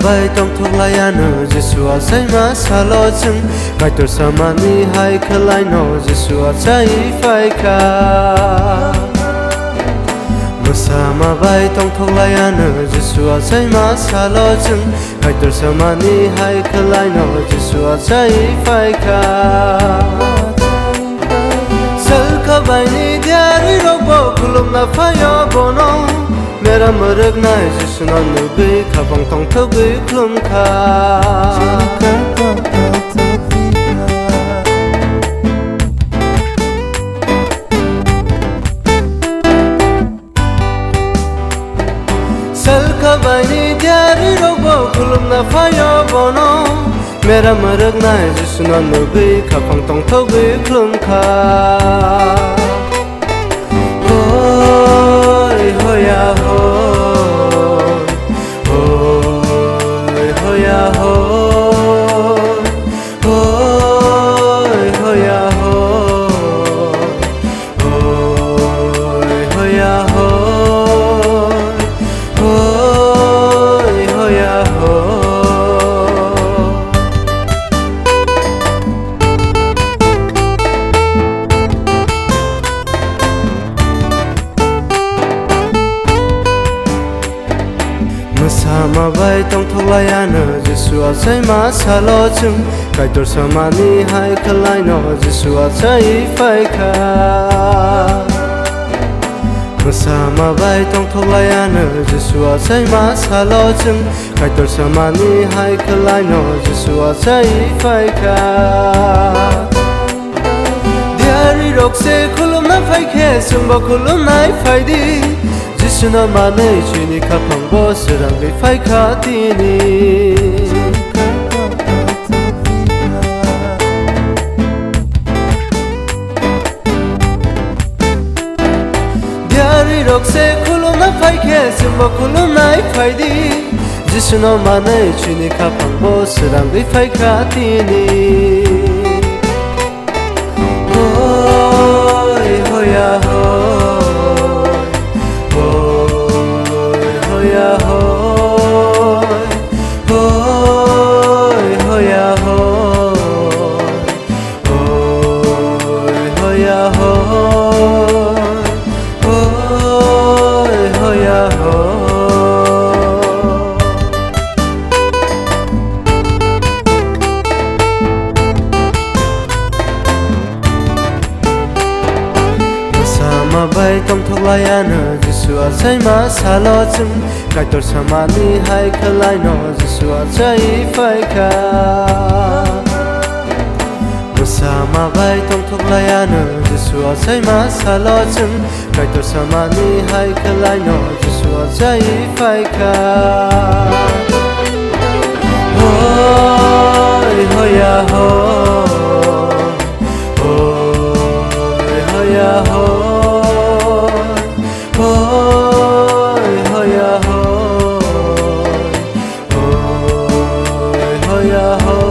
bai tong thok lai anu Jesu a sai ma sa lo chung kai tur sama ni hai khalai no Jesu a sai phai kha Sama bai tong thok lai anu Jesu a sai ma sa lo chung kai tur sama ni hai khalai no Jesu a sai phai kha sal kha bai ni diari rok bo khulum na phayo bono mera murag nai Jesu na nu bi kha bang tong thok bi khulum kha sal kha bai ni diari rok bo khulum na phayo bono mera murag nai Jesu na nu bi kha bang tong thok bi khulum kha hoya hoy hoy hoya hoy hoy hoya hoy hoy hoya hoy hoy hoya hoy Sama bai tong thok lai anu Jesu a sai ma sa lo chung kai tur sama ni hai khalai no Jesu a sai phai kha Sama bai tong thok lai anu Jesu a sai ma sa lo chung kai tur sama ni hai khalai no Jesu a sai phai kha diari rok se khulum na phai khe sum ba khulum nai phai di Jesu na ma nei chini kha phang bo serang bi phai kha ti ni diari rok se khulum na phai khe sum ba khulum nai phai di Jesu na ma nei chini kha phang bo serang bi phai kha ti ni hoy hoya hoy hoya hoy hoy hoya hoy hoy hoya hoy hoy hoya hoy Sama bai tong thok lai anu Jesu a sai ma sa lo chung kai tur sama ni hai khalai no Jesu a sai phai kha Sama bai tong thok lai anu Jesu a sai ma sa lo chung kai tur sama ni hai khalai no Jesu a sai phai kha hoy hoya hoy hoy hoya hoy hoy hoya hoy hoy hoya hoy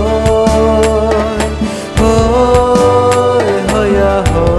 hoy hoya hoy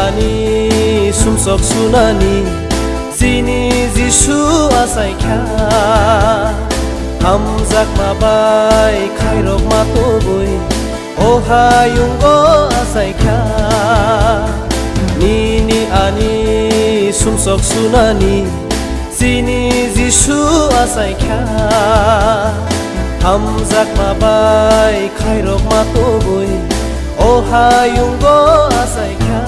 ani sumsok sunani sini Jisu asaikha hamjak mabai khairok matoboi ohayungo asaikha nini ani sumsok sunani sini Jisu asaikha hamjak mabai khairok matoboi ohayungo asaikha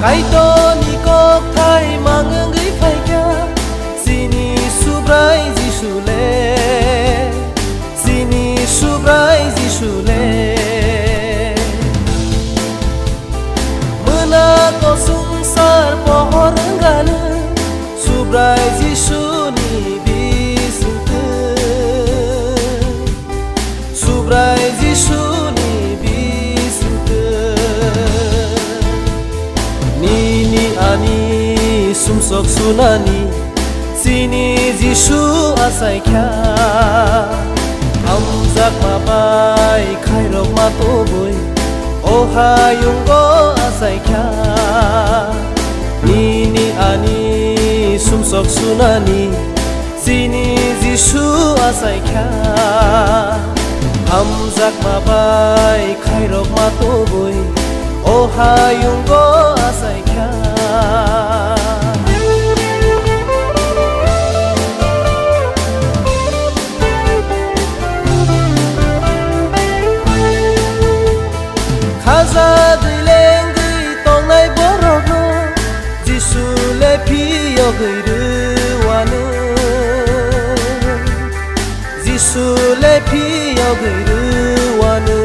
kaito ni kok thai mangai phaikya sini subrai Jisule sini subrai Jisule mena ko sungsar pohor ngana subrai Jisu ni bisungke subrai Jisu ni bisungke nini ani sumsok sunani sini Jisu asaikha hamjak mabai khairok matoboi ohayungo asaikha nini ani sumsok sunani sini Jisu asaikha hamjak mabai khairok matoboi ohayungo asaikha khaza dilengui tongnai borokno Jisule phiyo gairuwanu Jisule phiyo gairuwanu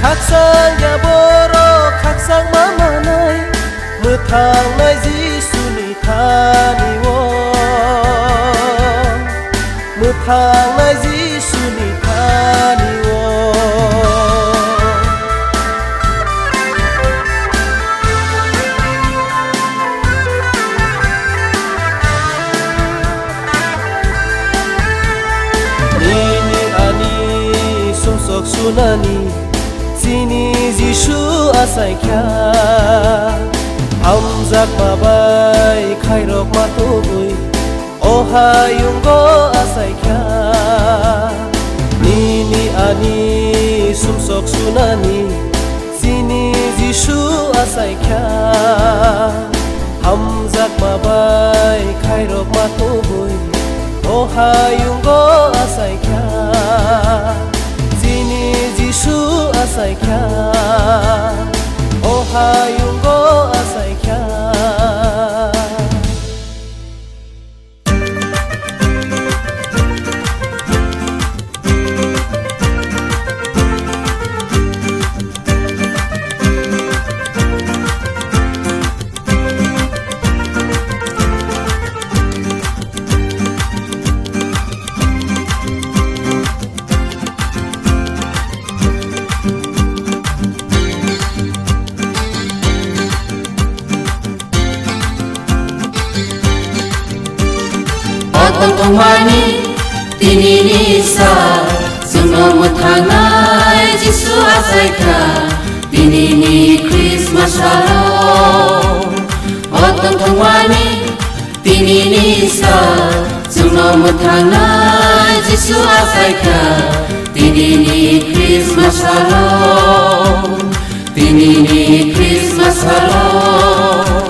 kaksang ya borok kaksang mamanai muthangnai Jisuni thaniwo muthangnai Jisuni thaniwo nini ani sumsok sunani sini Jisu asaikha hamjak mabai khairok matoboi ohayungo asaikha nini ani sumsok sunani sini Jisu asaikha hamjak mabai khairok matoboi ohayungo asaikha sini Jisu asaikha ohayungo asaikha Tongmani tinini sa suno muthanai Jisu asaikha tinini Christmas shalom tongmani tinini sa suno muthanai Jisu asaikha tinini Christmas shalom tinini Christmas shalom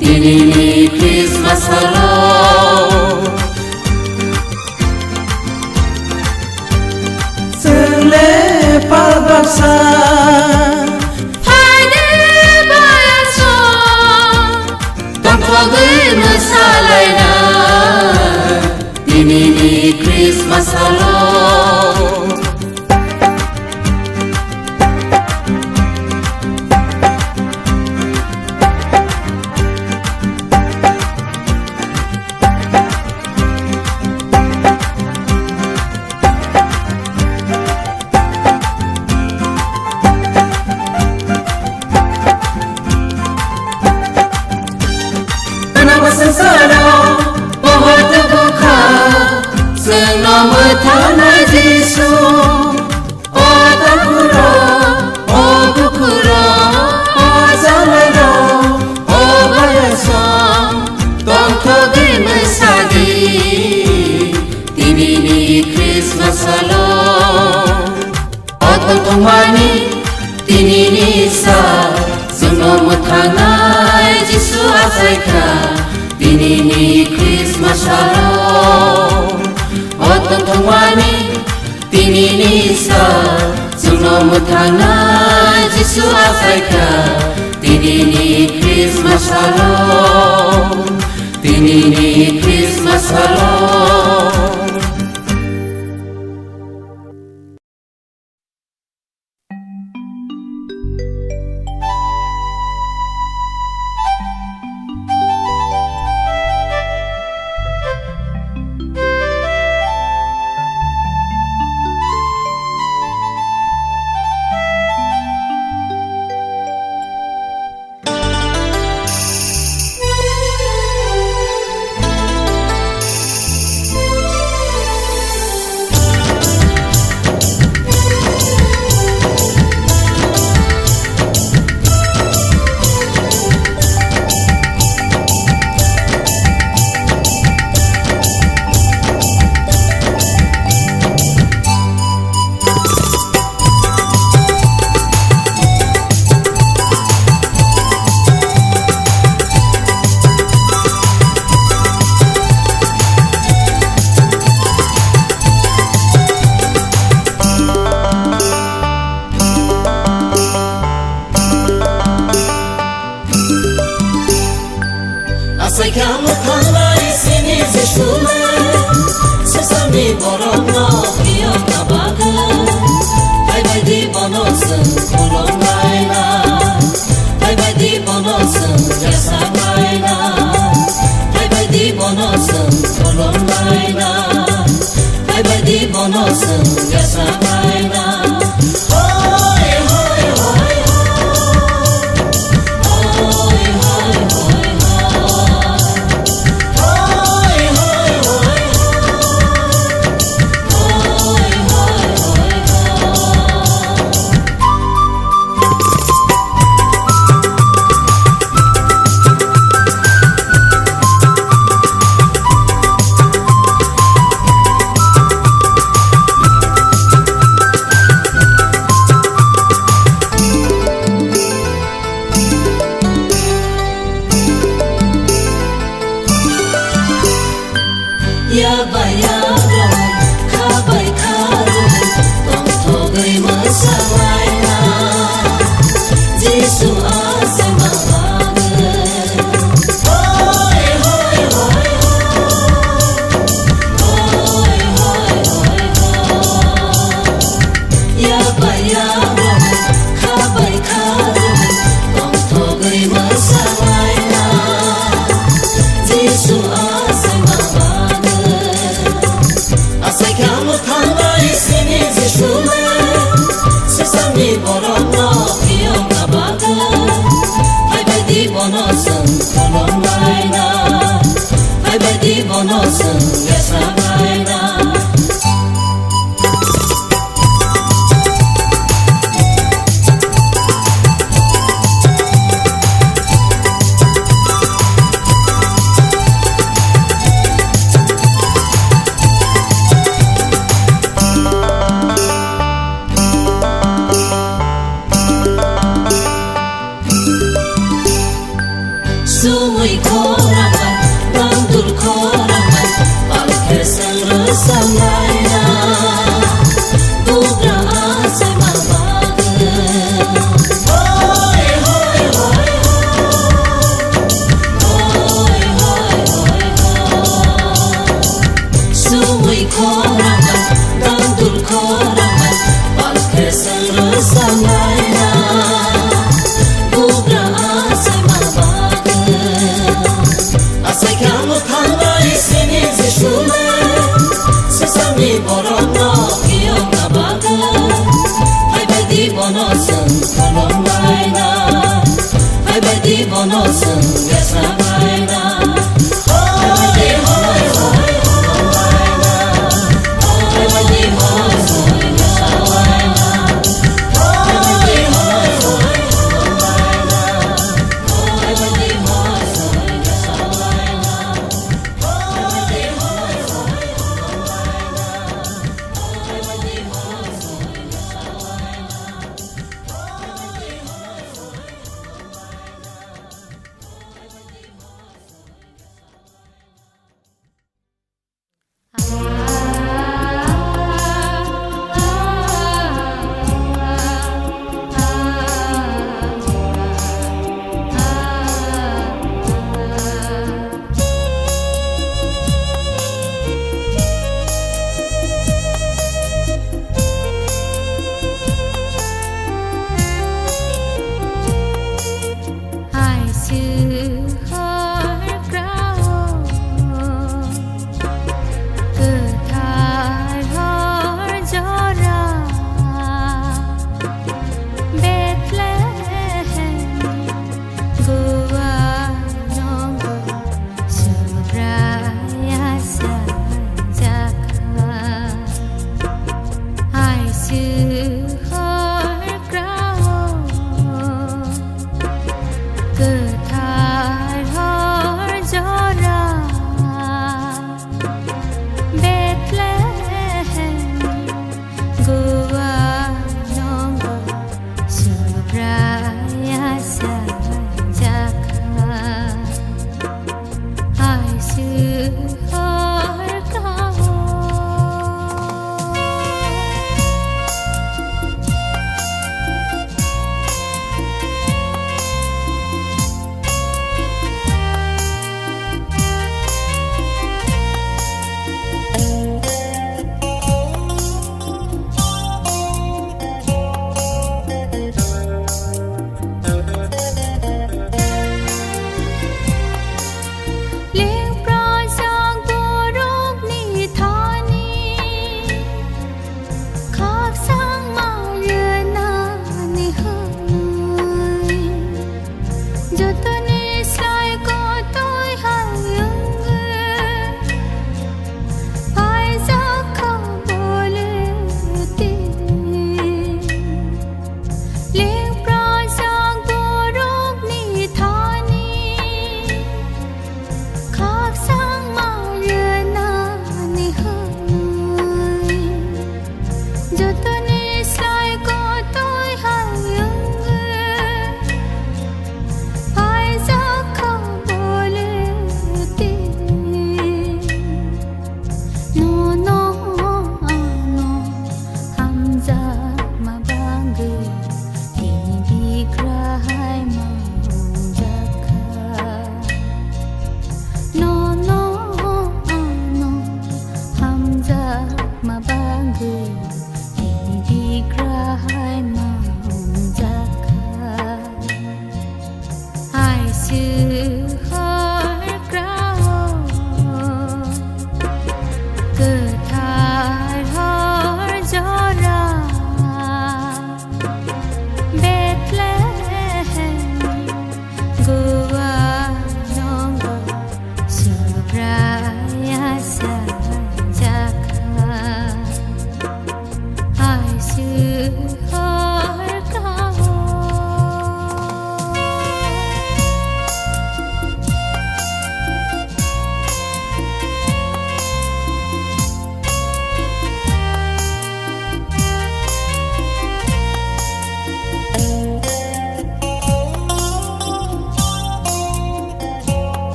Tinini Christmas hello Sele palbasa Haydi bayaso थंथंमानि दिनैनि सान जोंनाव मोथानाय जिसु आजायग्रा दिनैनि क्रिसमासाव थंथंमानि दिनैनि सान जोंनाव मोथानाय जिसु आजायग्रा दिनैनि क्रिसमासाव दिनैनि क्रिसमासाव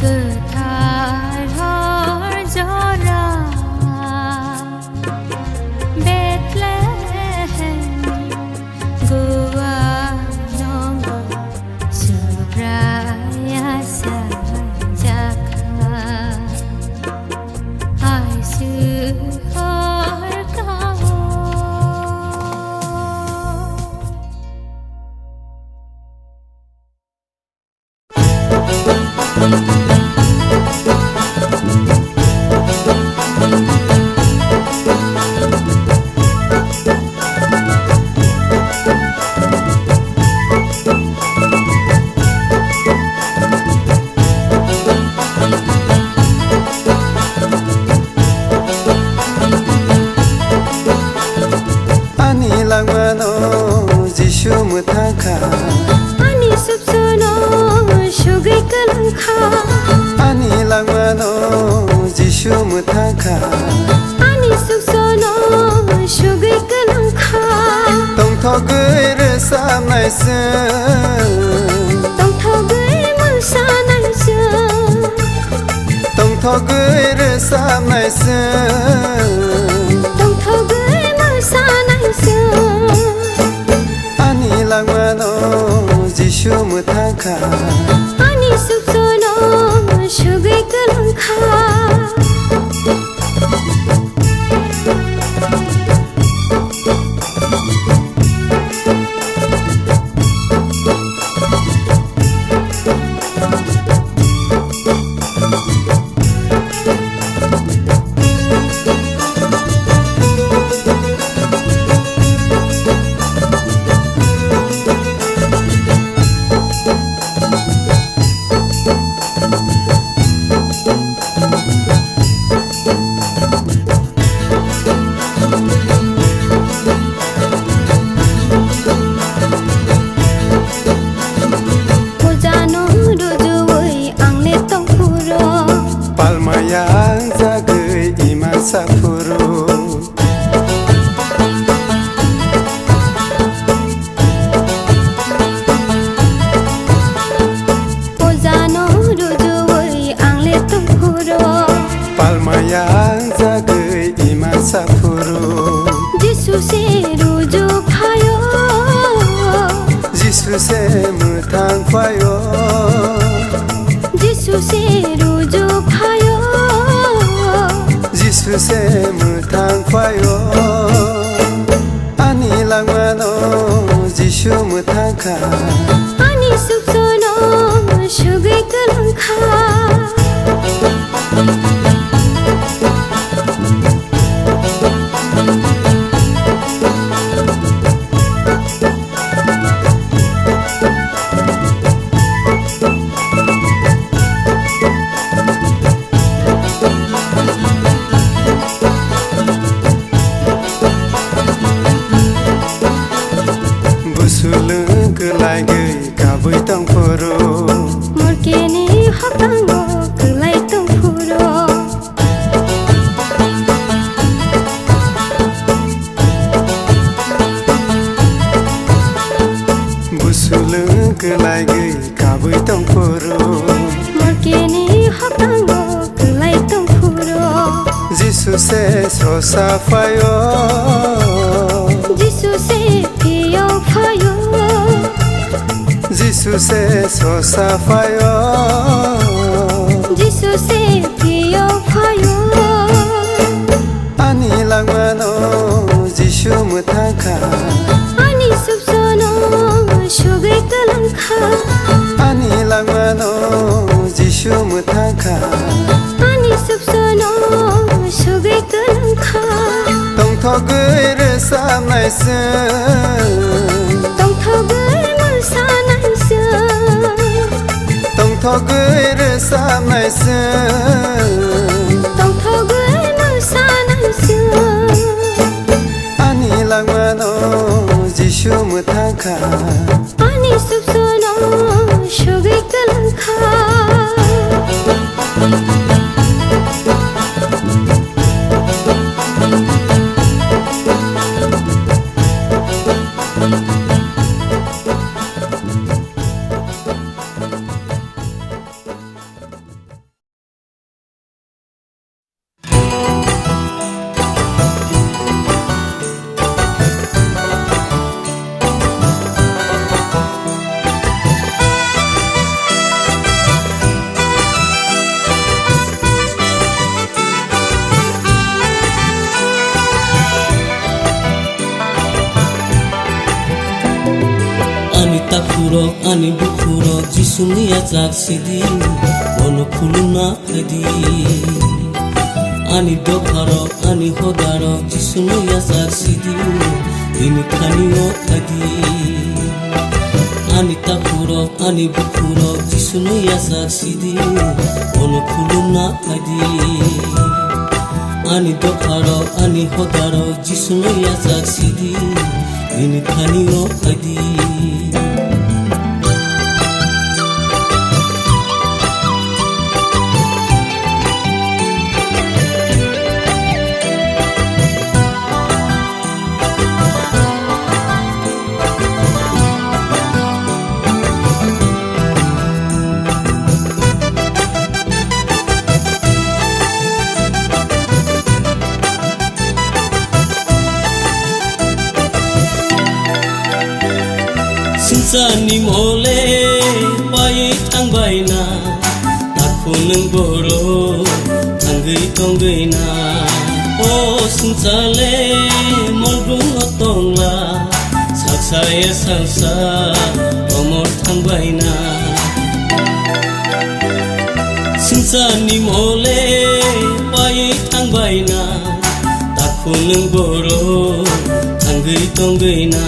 गोथार हर जरा बेथलेहेमनि गुवार सुब्राया सानजाखा आइसु Jisu mutaka Ani subsono shugai kalangkha Ani langmano Jisu mutaka Ani subsono shugai kalangkha Tong thogai resam naise Tong thogai mansa naise Tong thogai resam naise Tong thogai mansa naise Langmano Jisu mutaka Ani subsono shugai kalangkha Palmayang jagai iman sapuro Ojano rujuwai angle tongpuro Palmayang jagai iman sapuro Jisu se ruju phayo Jisu se mutang phayo Jisu se ruju phayo Jisu se mutang phayo Ani langmano Jisu mutaka Ani subsono shugai kalangkha Busulung kelai gei kabui tong poro Morkeni hakango kelai tongpuro Busulung kelai gei kabui tong poro Morkeni hakango kelai tongpuro Jisu se sosa phayo Jisu se piyo phayo Jisu se sosa phayo Jisu se piyo phayo Ani langmano Jisu mutaka Ani subsono shugai kalangkha Ani langmano Jisu mutaka Ani subsono shugai kalangkha Tong thogai resam naise Tong thogai mansa naise Tong thogai resam naise Tong thogai mansa naise Ani langmano Jisu mutaka Ani subsono shugai kalangkha ani bukuro jisuni ajak sidi ono kuluna kadi ani dokharo ani hodaro jisuni ajak sidi ini kaniyo kadi ani takuro ani bukuro jisuni ajak sidi ono kuluna kadi ani dokharo ani hodaro jisuni ajak sidi ini kaniyo kadi Sinsani mole bayi tangbaina aku neng boro tanggai tonggaina oh sinsale molbung otongla saksaya salsa omor tangbaina Sinsani mole bayi tangbaina aku neng boro tanggai tonggaina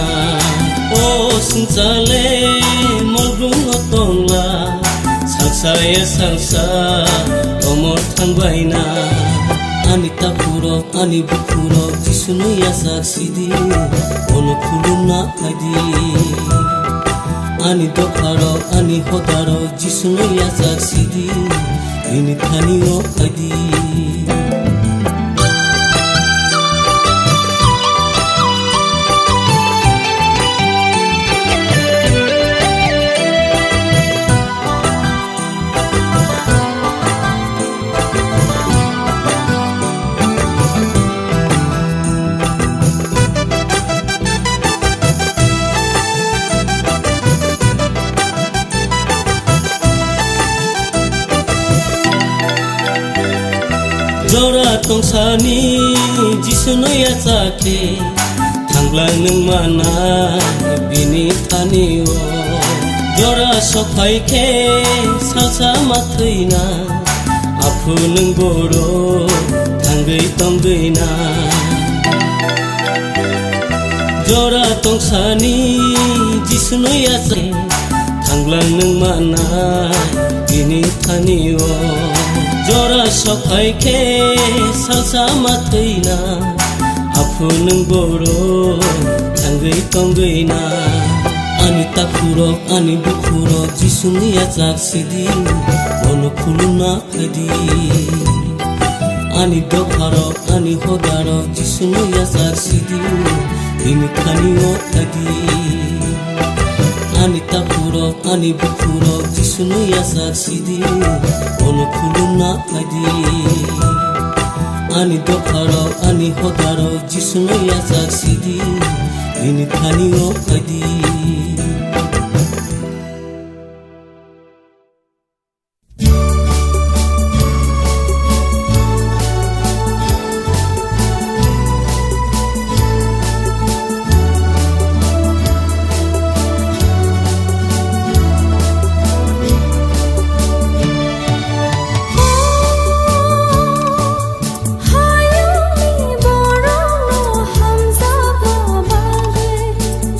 oh sinsale molbung otongla saksaya salsa omor tangbaina ani takuro ani bukuro jisunu yasak sidi ono kuluna kadi ani dokharo ani hodaro jisunu yasak sidi ini kaniyo kadi Jora tongsani jisunu ya cake thanglang nang mana bini thaniyo Jora sokhai ke salsa mathaina aphu nang boro thangai tonggaina Jora tongsani jisunu ya cake thanglang nang mana bini thaniyo Jora sokhai ke salsa mathaina aphu nang boro thangai tonggaina ani takuro ani bukuro jisuni ajak sidi ono kuluna kadi ani dokharo ani hodaro jisuni ajak sidi ini kaniyo kadi ani takuro ani bukuro jisunu yasak sidi ono kuluna kadi ani dokharo ani hodaro jisunu yasak sidi ini kaniyo kadi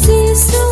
Jisu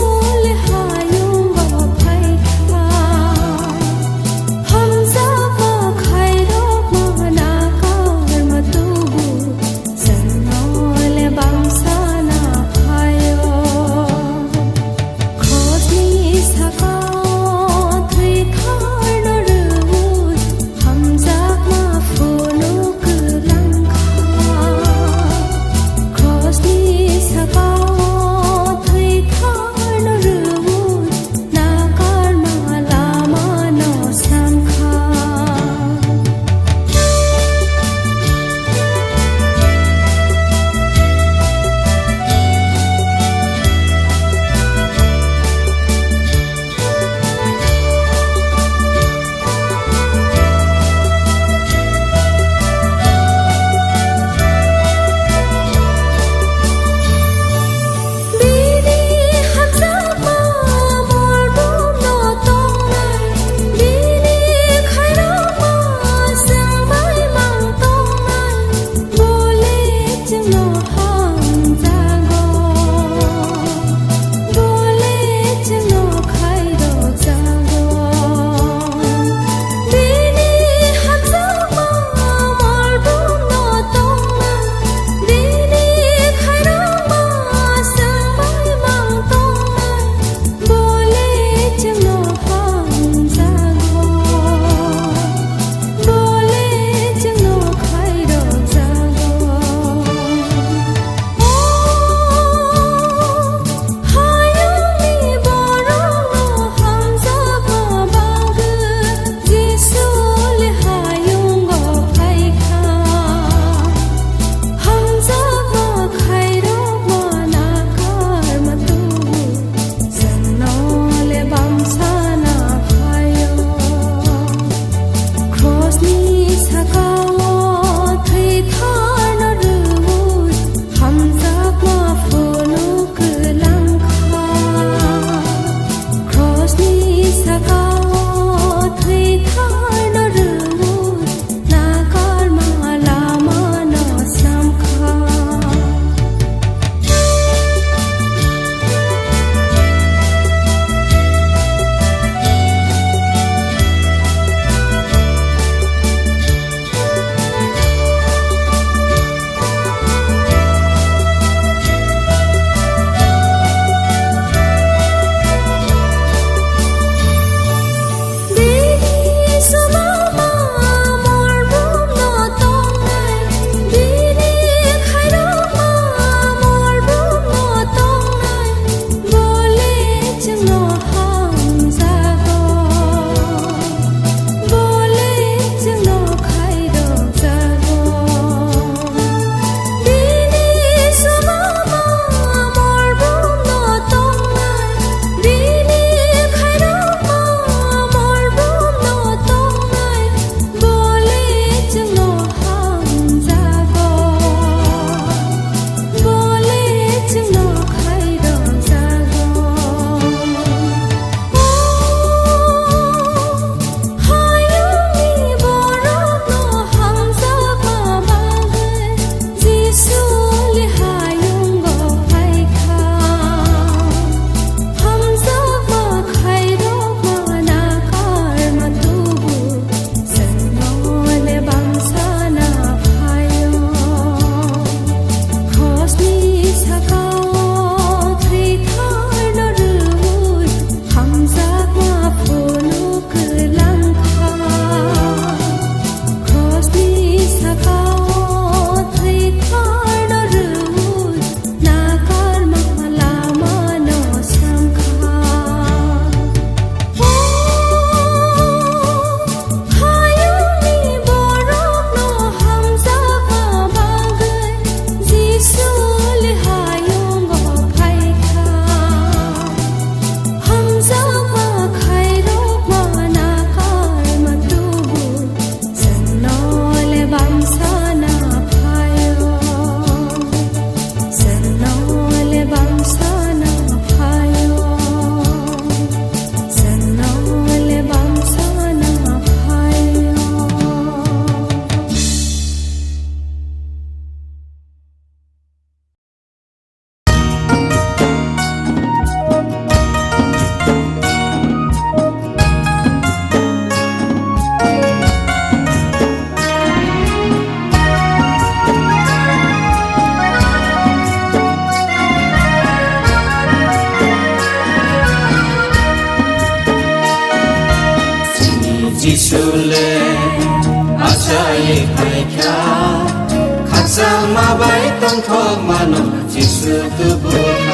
아차이 파이캬 각상 마바이 똥톡 마노 지수 두부카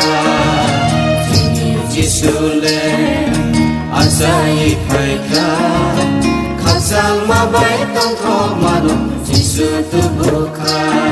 지니 지수레 아차이 파이캬 각상 마바이 똥톡 마노 지수 두부카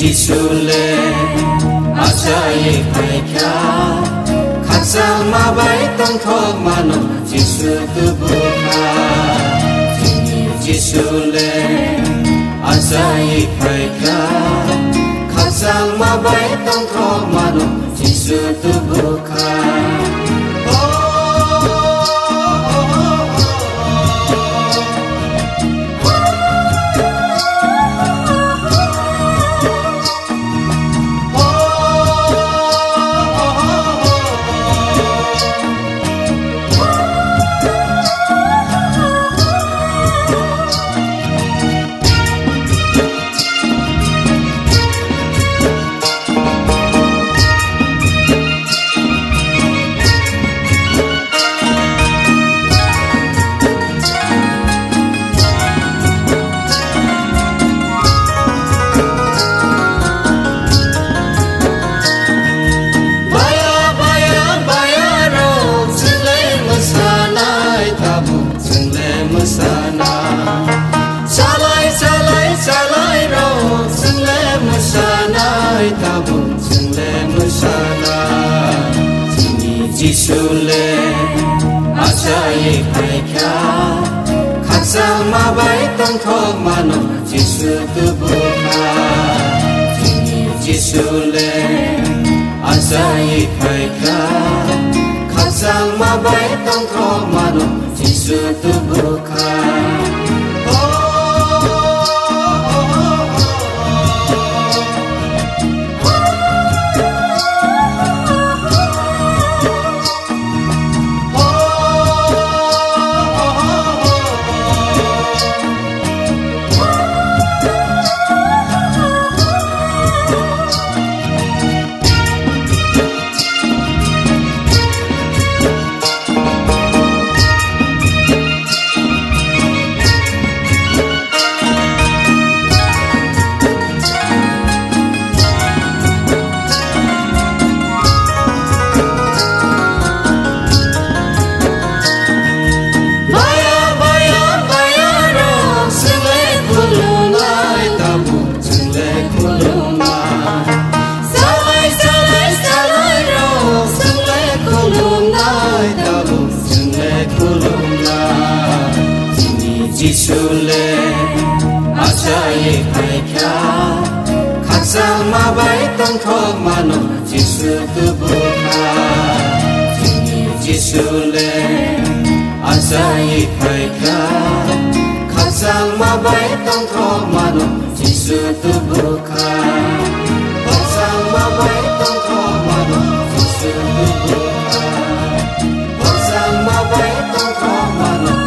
지술래 아차이 파이캬 각상 마바이 똥톡 마노 지수 두부카 지술래 아차이 파이캬 각상 마바이 똥톡 마노 지수 두부카 지술래 아차이 파이캬 각상 마바이 똥톡 마노 지수 두부카 지술래 아차이 파이캬 각상 마바이 똥톡 마노 지수 두부카 지술래 아차이 파이캬 각상 마바이 똥톡 마노 지수 두부카 지술래 아차이 파이캬 각상 마바이 똥톡 마노 지수 두부카 각상 마바이 똥톡 마노 지수 두부카 각상 마바이 똥톡 마노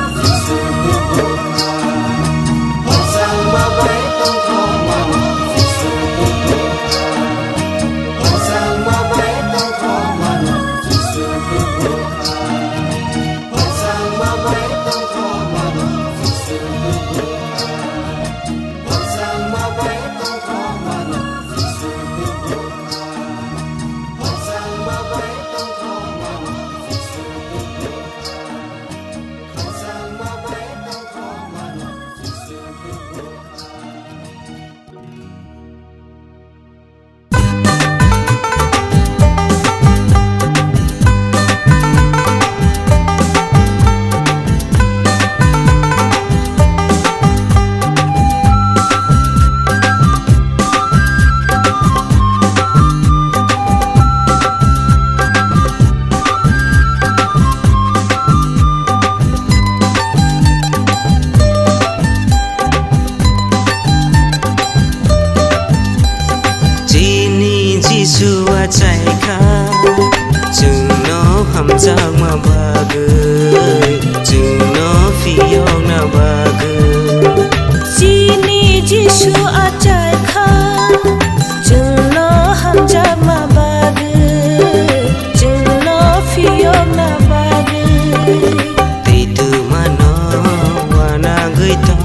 Jisua chaika Jungno hamjak ma bagai Jungno fiyok na bagai Jini Jisua chaika Jungno hamjak ma bagai Jungno fiyok na bagai Teitu mano wana gaito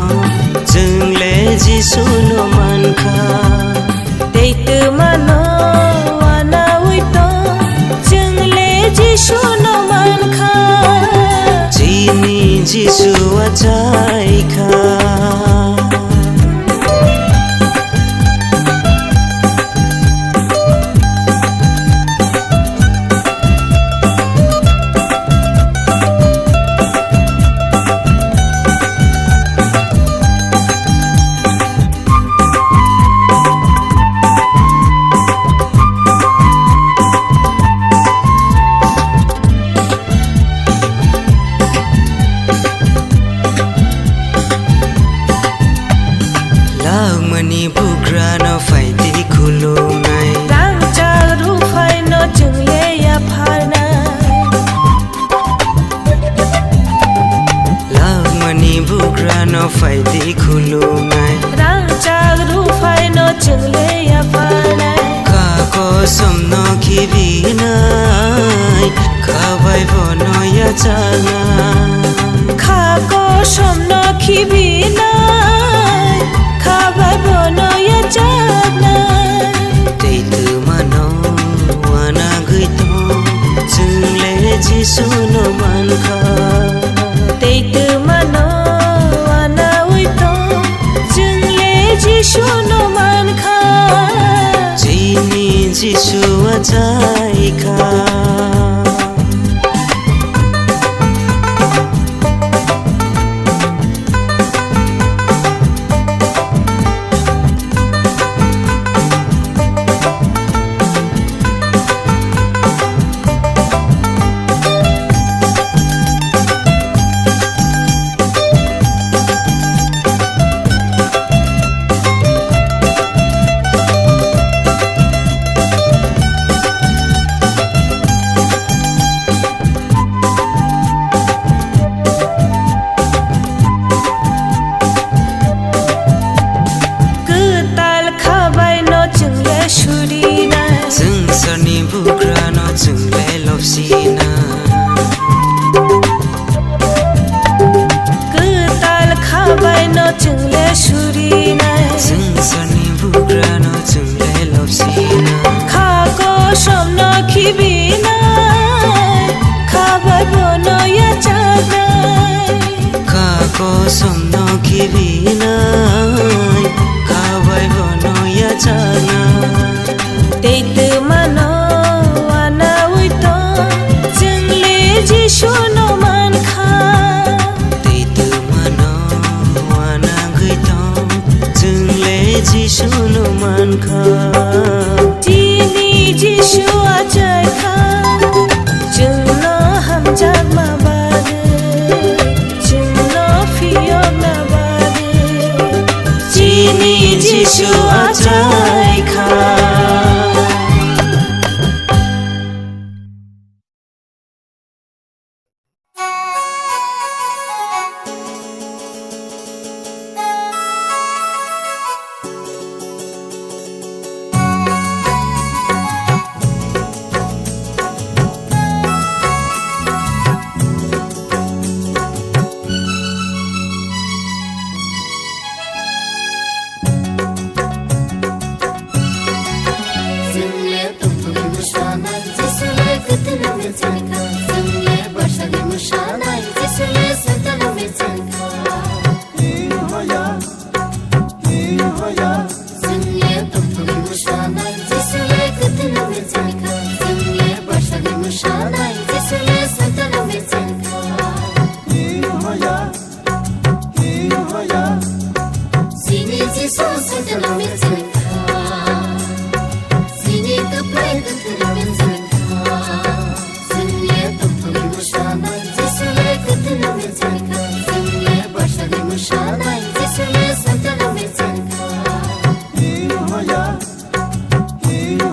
Jungle Jisu no manka Teitu mano wana uito Jungle Jisu no manka Jini Jisua chaika Mani bugra no faiti khulum nai Rang chak ru phai no jungle ya pharna Love mani bugra no faiti khulum nai Rang chak ru phai no jungle ya pharna Ka ko somno khibi nai Khabai bono ya chana Kha ko somno khibi nai Khabai bono ya chana Teitu mano wana gaito Jungle Jisu no manka Teitu mano wana uito Jungle Jisu no manka Jini Jisua chaika Sani bugra no jungle lopsina Kutal khabai no jungle shurina Sani bugra no jungle lopsina Kha ko somno khibina Khabai bono ya chana Ka ko somno khibina Khabai bono ya chana Teitu mano wana uito Jungle Jisu no manka Teitu mano wana gaito Jungle Jisu no manka Jini Jisua chaika Jungno hamjak ma bagai Jungno fiyok na bagai Jini Jisua chaika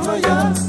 Hoya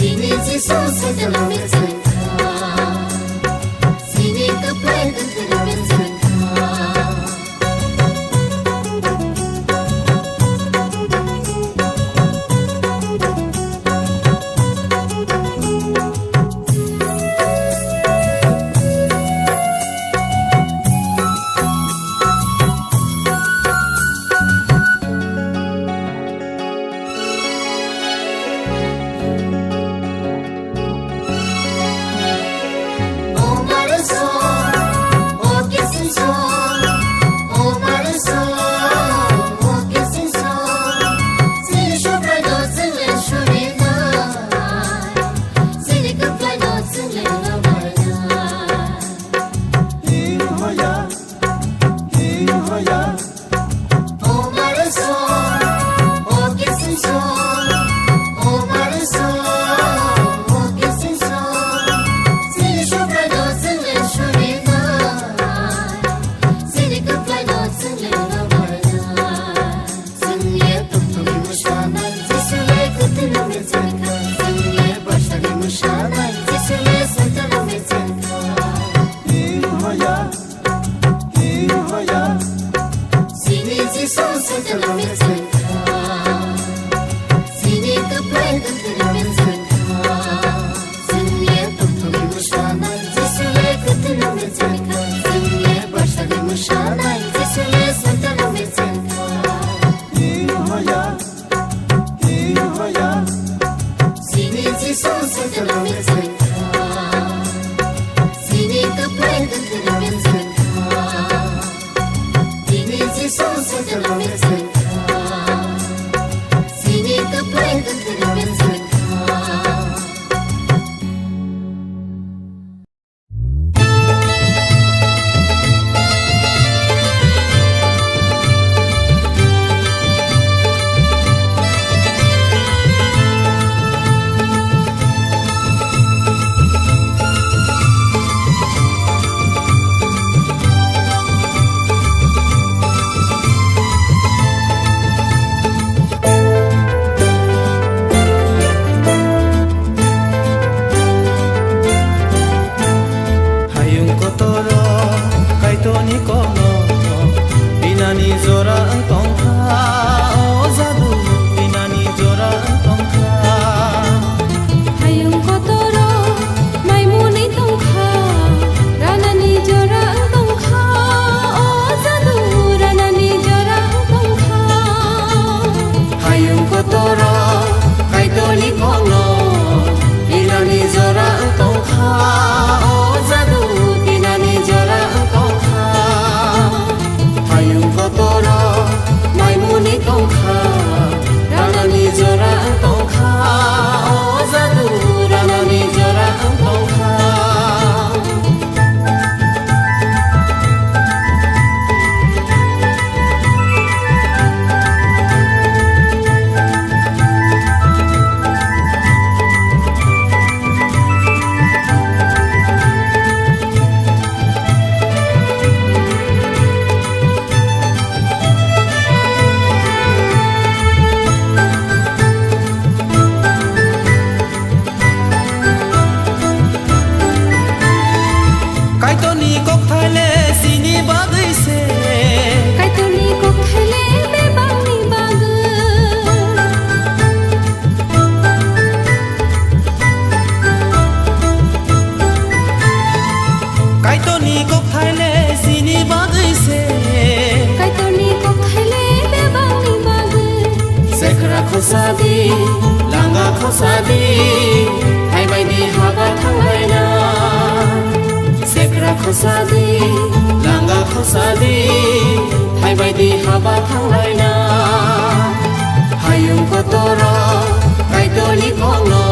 Sini jisu sejalan bersengka Sini keplai kentera bersengka Khosadi, langa khosadi, hai bai di haba thangaina. Sekra khosadi, langa khosadi, hai bai di haba thangaina. Hayung kotoro, kaitoli kono,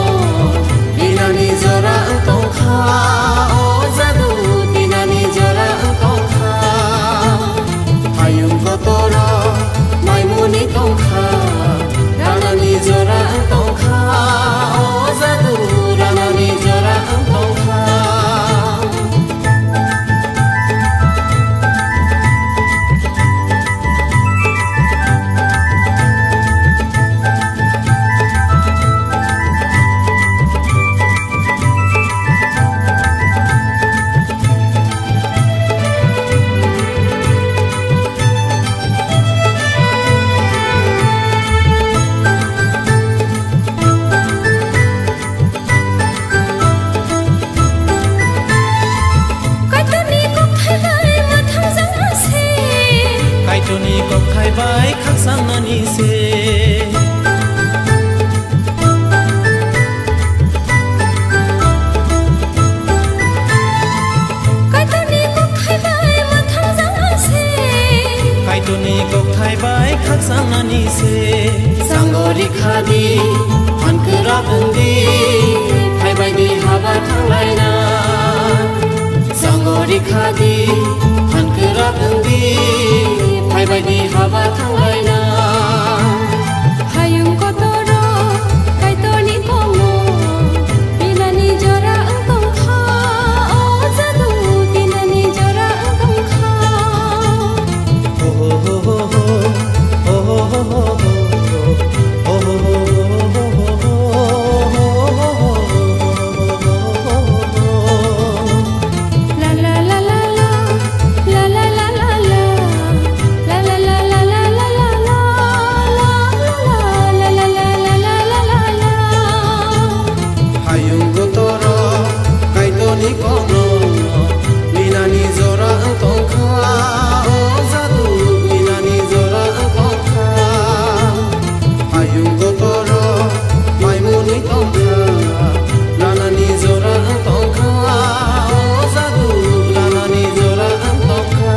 dinani jora tongkha, o jadu dinani jora tongkha. Hayung kotoro, maimuni tongkha. Jora tongkha, खादि हानखोरा बुंदि फायबायदि हाबा थांलायना Hayung kotoro kaitoni komo binani jora engkong kha o jadu binani jora engkong kha la la la la la la la la la la la la la la la la la la Hayung gotoro kaitoni kono binani jora engkong kha o jadu binani jora engkong kha Hayung gotoro maimuni tongkha lanani jora engkong kha o jadu lanani jora engkong kha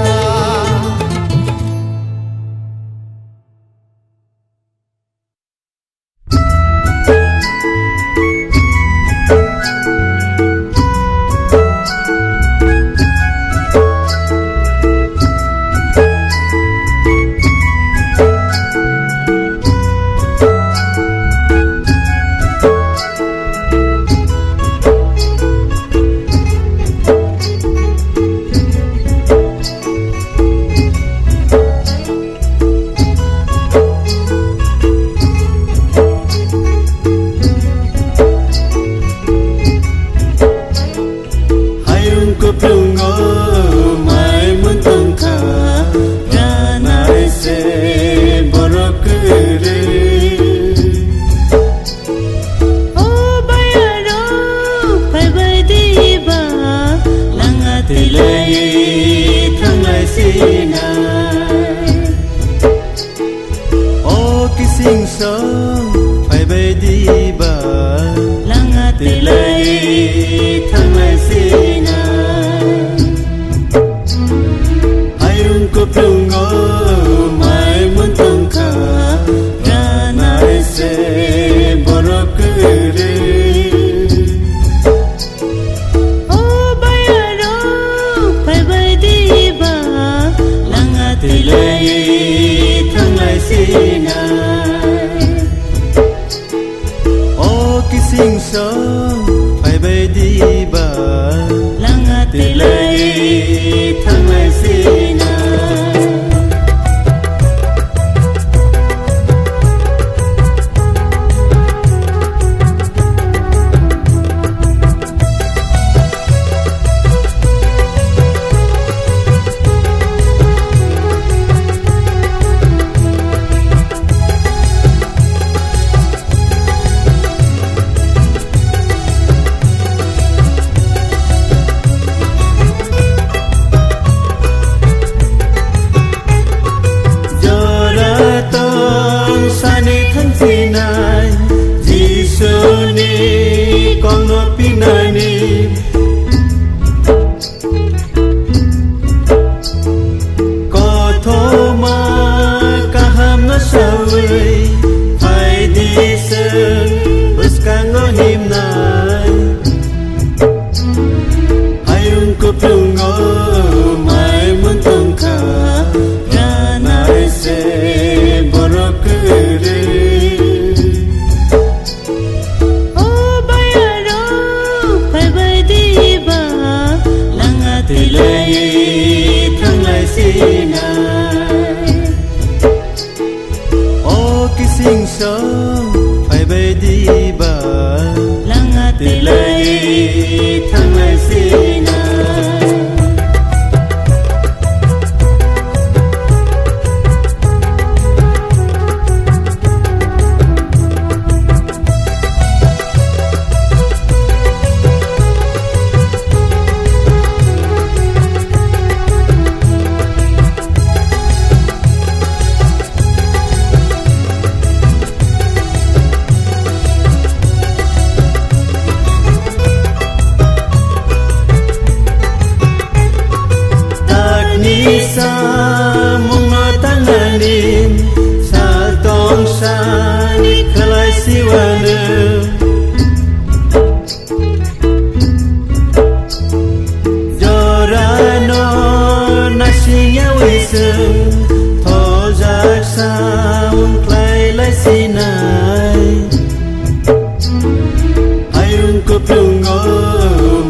kuplungo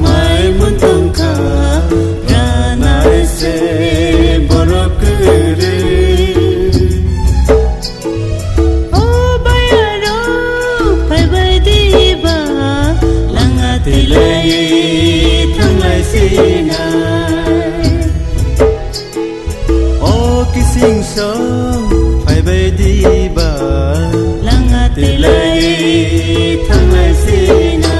mai muntungka ranai se borokure o bayaro pai bai diba langa tilai thanglai sina o kising so phai bai di ba langa tilai thanglai sina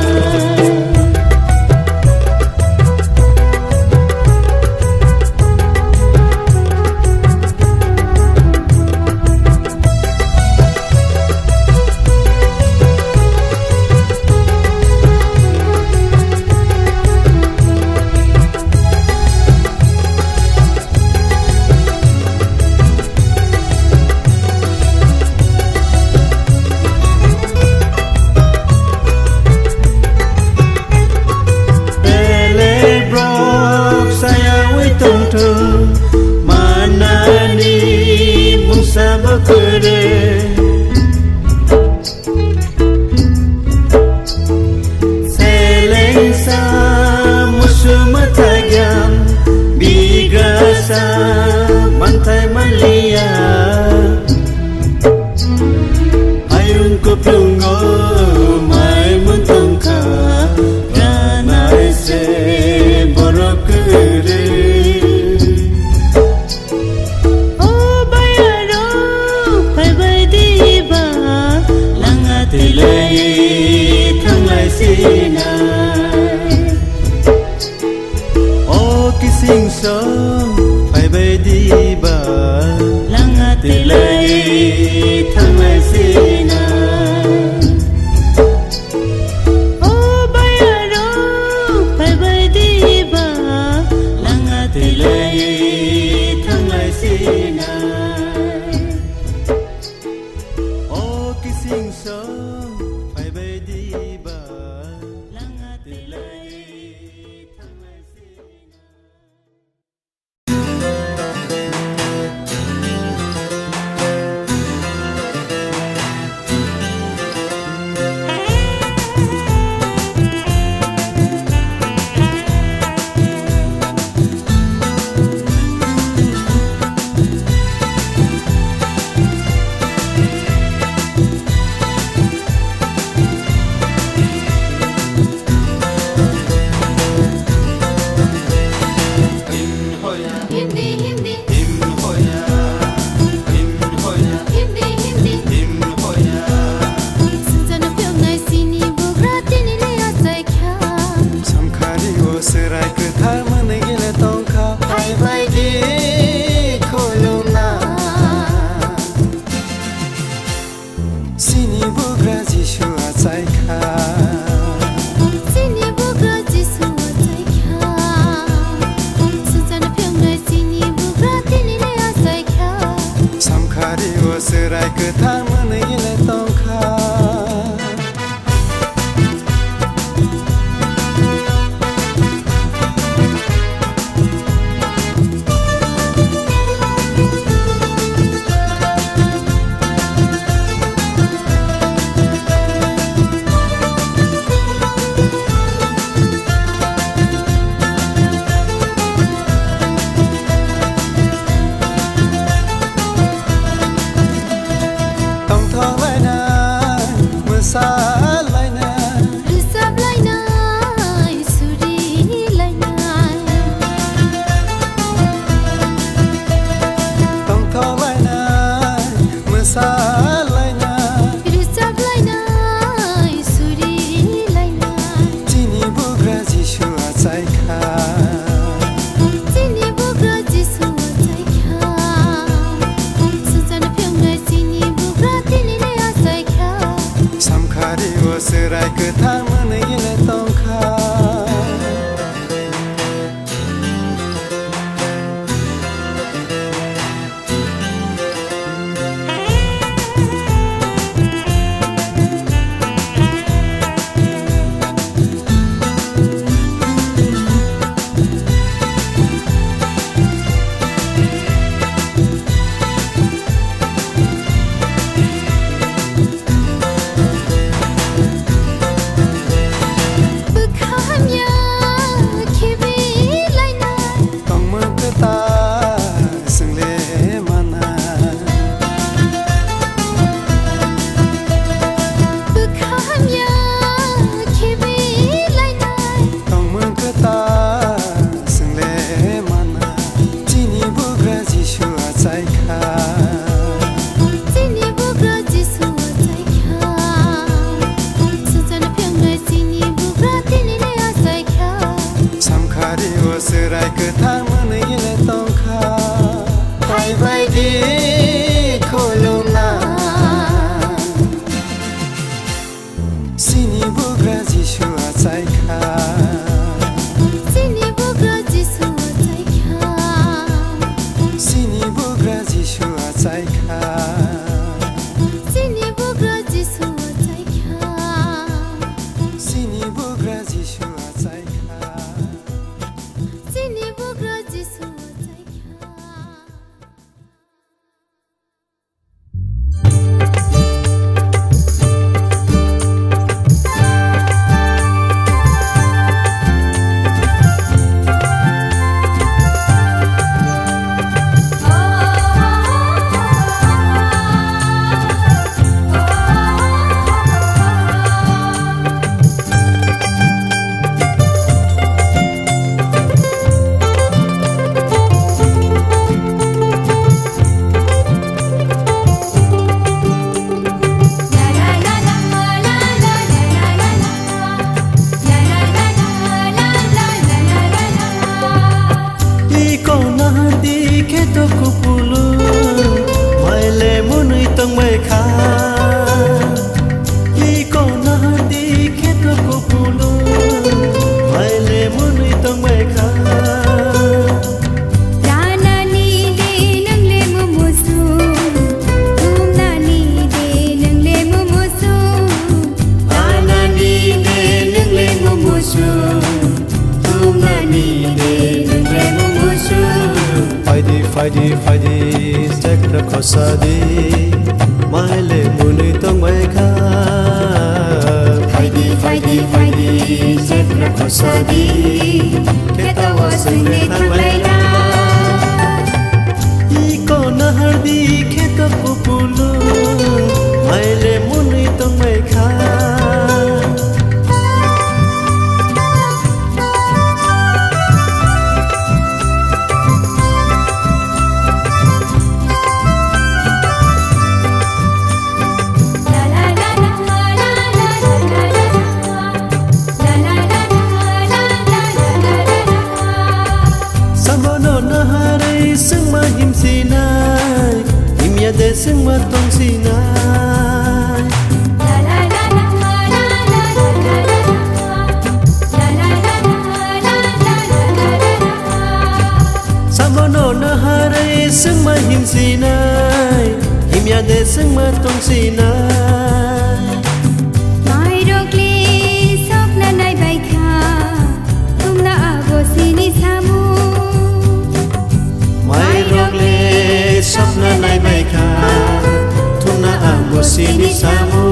हारि वसुराय खोथा मोनैले तंखा बायदि खुलुमना सिनि बुग्रा जिसुआ चाइखा सिनि बुग्रा जिसुआ चाइखा सिनि बुग्रा जिसुआ चाइखा सिनि बुग्रा जिसुआ चाइखा सिनि बुग्रा जिसुआ चाइखा सिनि बुग्रा जिसुआ Faidi stekra khosadi maile muni tong mai kha Faidi stekra khosadi keta wasne thang laila iko nahardi kheta pupulu maile muni tong mai kha de sing ma tong sinai samono na hare sing ma him sinai himya de sing ma tong sinai mai rokli sopna nai bai kha tumna ago sini samu mai rokli sopna nai bai kha tumna ago sini samu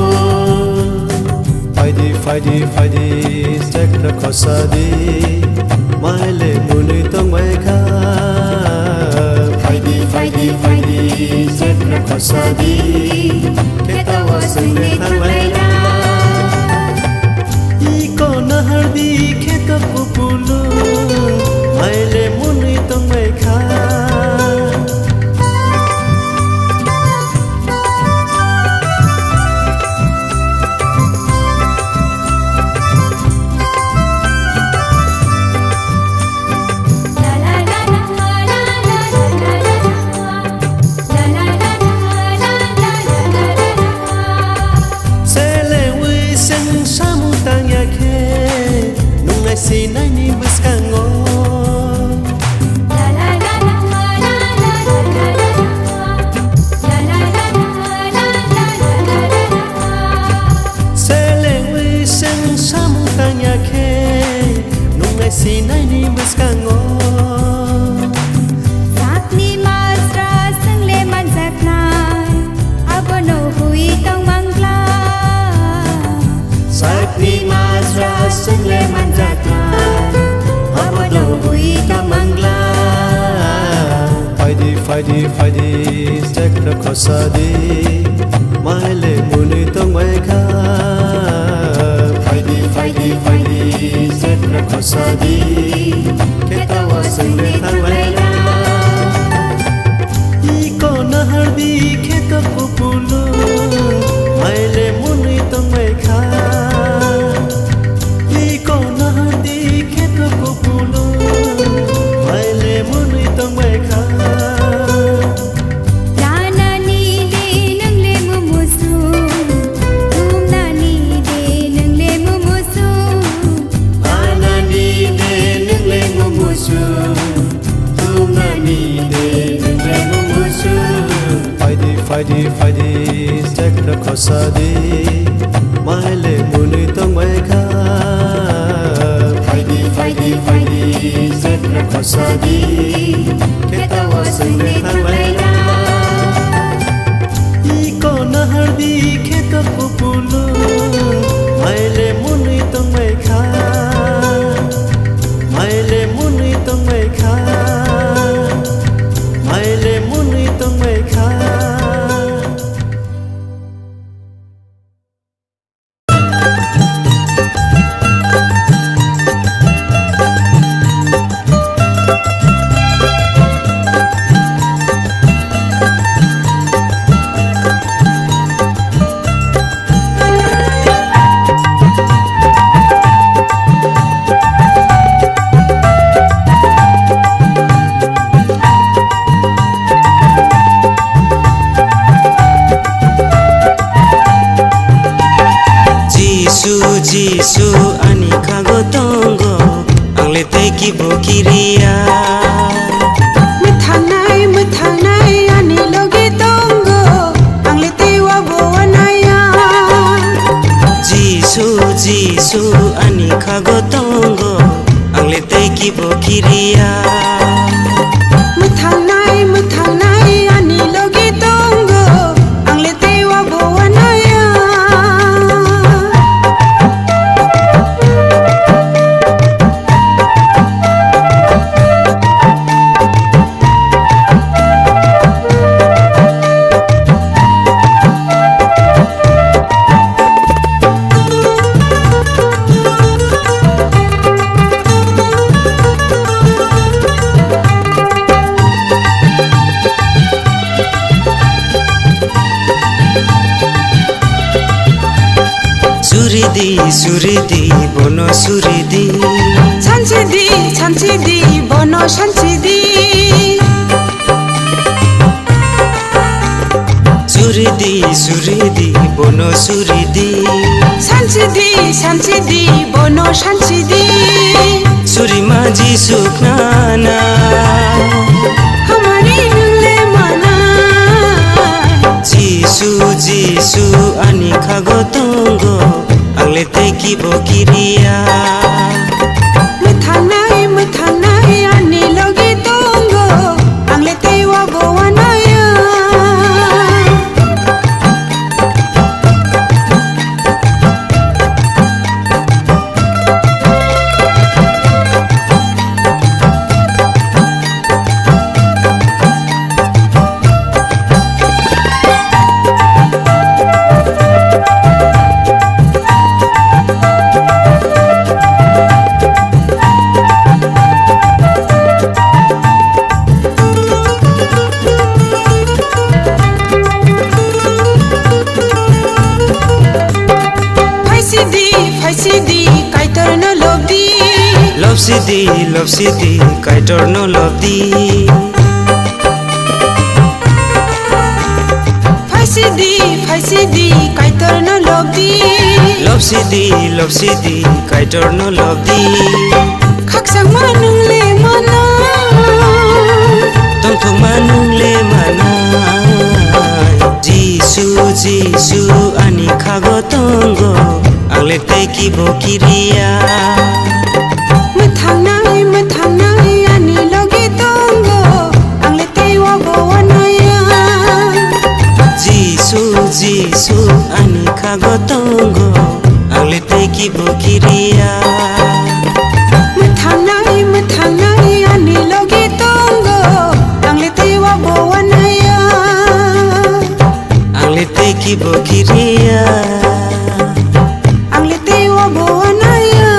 Faidi stekra khosadi maile muni tong bai kha Faidi stekra khosadi keta wasne thang laila iko nahardi kheta pupulu maile muni tong bai kha Sinai ni buskango Selewi seng samutanya ke nungai sinai ni buskango sakni masra sangle manjaknai abono hui tong mangla sakni masra sangle manjaknai Faidi stekra khosadi maile muni tong bai kha Faidi stekra khosadi keta wasne thang laila iko nahardi kheta pupulu maile muni tong bai kha iko nahardi kheta pupulu फाइदी जेक्रा खसादी माइले मुनि तंबायखा फाइदी जेक्रा खसादी केतावा संगे थांलायना इको नहरदी खेत पुपुलो माइले मुनि तंबायखा माइले मुनि तंबायखा माइले मुनि तंबायखा Jisu ani kago tongo angle teki bokiria Muthanai ani logi tongo angle tewa bowanaya Jisu ani kago tongo angle teki bokiria Muthanai ani logi tongo angle tewa bowanaya Suridi bono suridi Chanchidi bono chanchidi Suridi bono suridi Chanchidi bono chanchidi Suri maji suknana Hamari nule mana Jisu ani kago tongo angle teki bokiria Muthanai ani logi tongo angle tewa bowanaya Faisidi kaitor no lobdi Lobsidi kaitor no lobdi Faisidi kaitor no lobdi Lobsidi kaitor no lobdi Khaksang manung le mana Tongthong manung le mana Jisu ani kago tongo angle teki bokiria Muthanai ani logi tongo angle tewa bowanaya Jisu ani kago tongo angle teki bokiria Muthanai ani logi tongo angle tewa bowanaya angle teki bokiria angle tewa bowanaya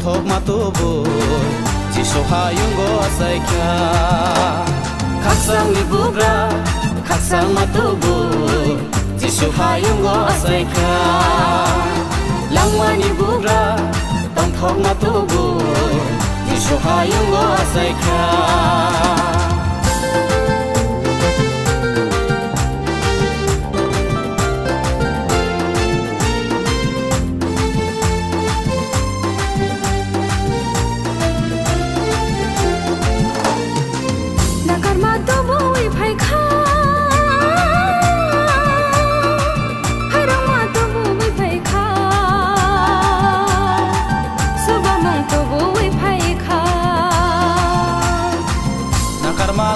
tongthok matubu Jisu hayunggo asaikha Khaksang ni bugra Khaksang matubu Jisu hayunggo asaikha Langmani bugra Tongthok matubu Jisu hayunggo asaikha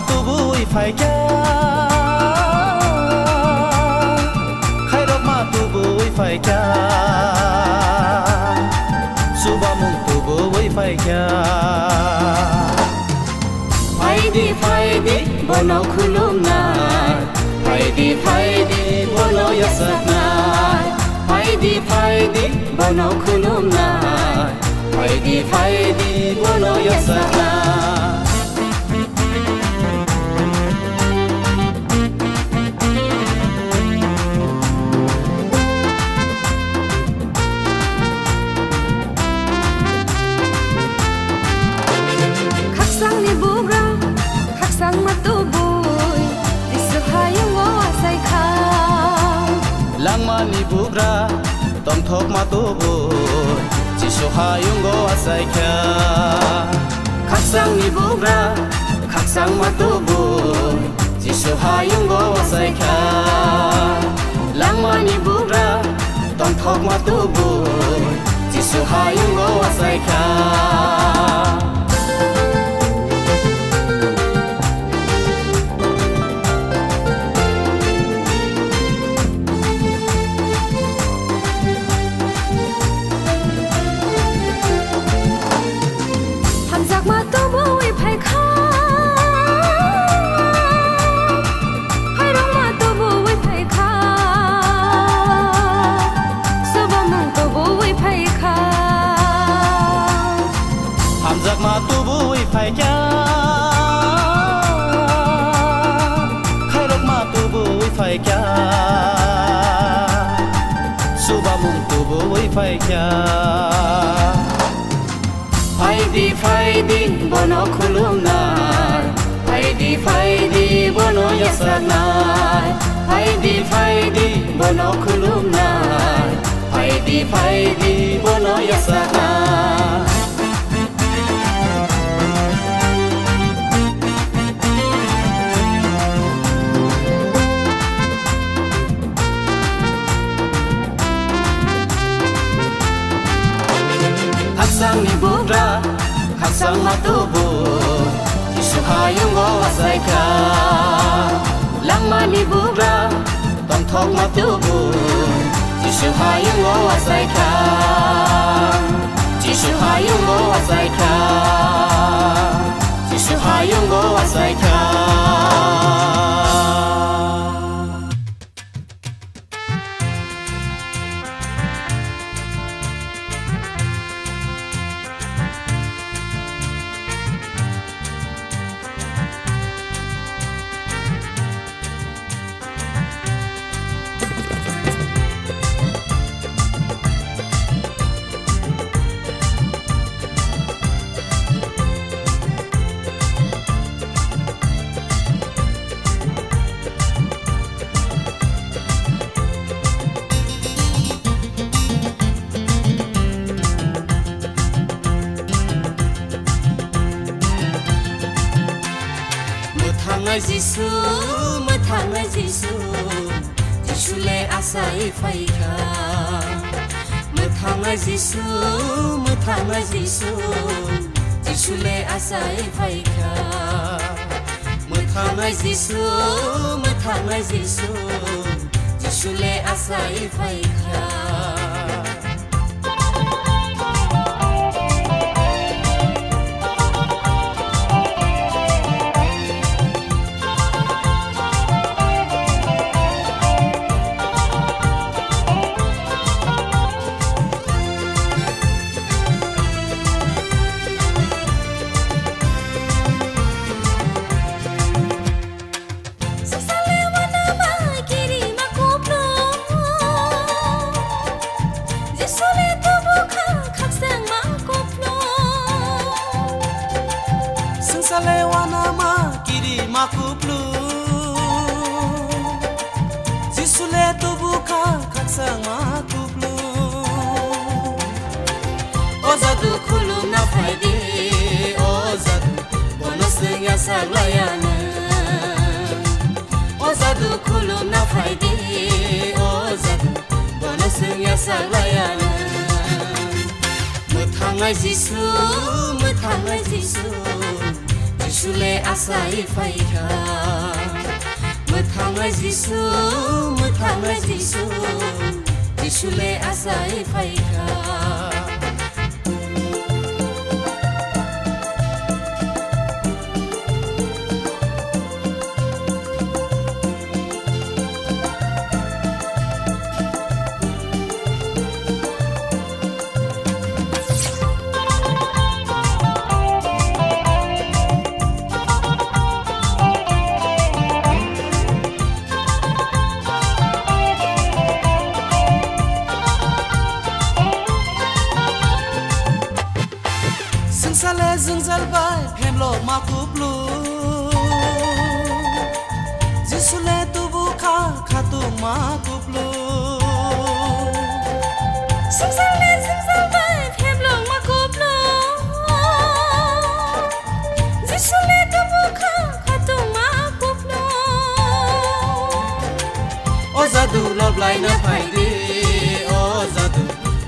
Tubui phai kya khai rok ma tubui phai kya suba mung tubui phai kya phai di bono khulum na phai di bono yasak na phai di bono khulum na phai di bono yasak na Langmani bugra tongthok matubu Jisu hayunggo asaikha Khaksang ni bugra Khaksang matubu Jisu hayunggo asaikha Langmani bugra tongthok matubu Jisu hayunggo asaikha Hamzak ma tubui phai kya khai rok ma tubui phai kya suba mung tubui phai kya phai di bono khulum na phai di bono yasak na phai di bono khulum na phai di bono yasak na Khaksang ni bugra Khaksang matubu Jisu hayunggo asaikha Langmani bugra Tongthok matubu Jisu hayunggo asaikha Jisu hayunggo asaikha Jisu hayunggo asaikha Jisu mathanga Jisu Jisu le asai phaikha mathanga Jisu Jisu le asai phaikha mathanga Jisu Jisu le asai phaikha Sale wana ma kiri makuplu Jisule tubuka kaksang makuplu Ozadu kulum na faydi Ozadu bonusing ya saglayana Ozadu kulum na faydi Ozadu bonusing ya saglayana Mutangai Jisu Mutangai Jisu Jisule asai faika Mutangai Jisu Mutangai Jisu Jisule asai faika Sale zungzal bai phemlo makuplu Jisule tubuka khatu makuplu Sale zungzal bai phemlo makuplu Jisule tubuka khatu makuplu Ozadu loblai na faydi Ozadu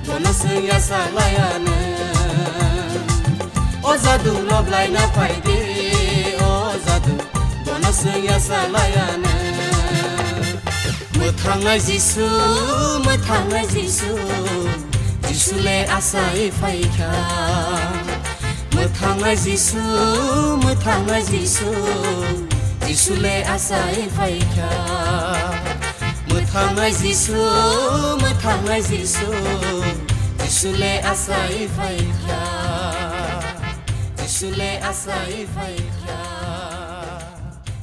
bonusing ya saglayana Ozadu loblai na faydi Ozadu bonusing ya saglayana Mutangai Jisu Mutangai Jisu Jisule asai faika Mutangai Jisu Mutangai Jisu Jisule asai faika Mutangai Jisu Mutangai Jisu Jisule asai faika Jisule asai faika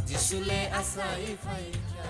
Jisule asai faika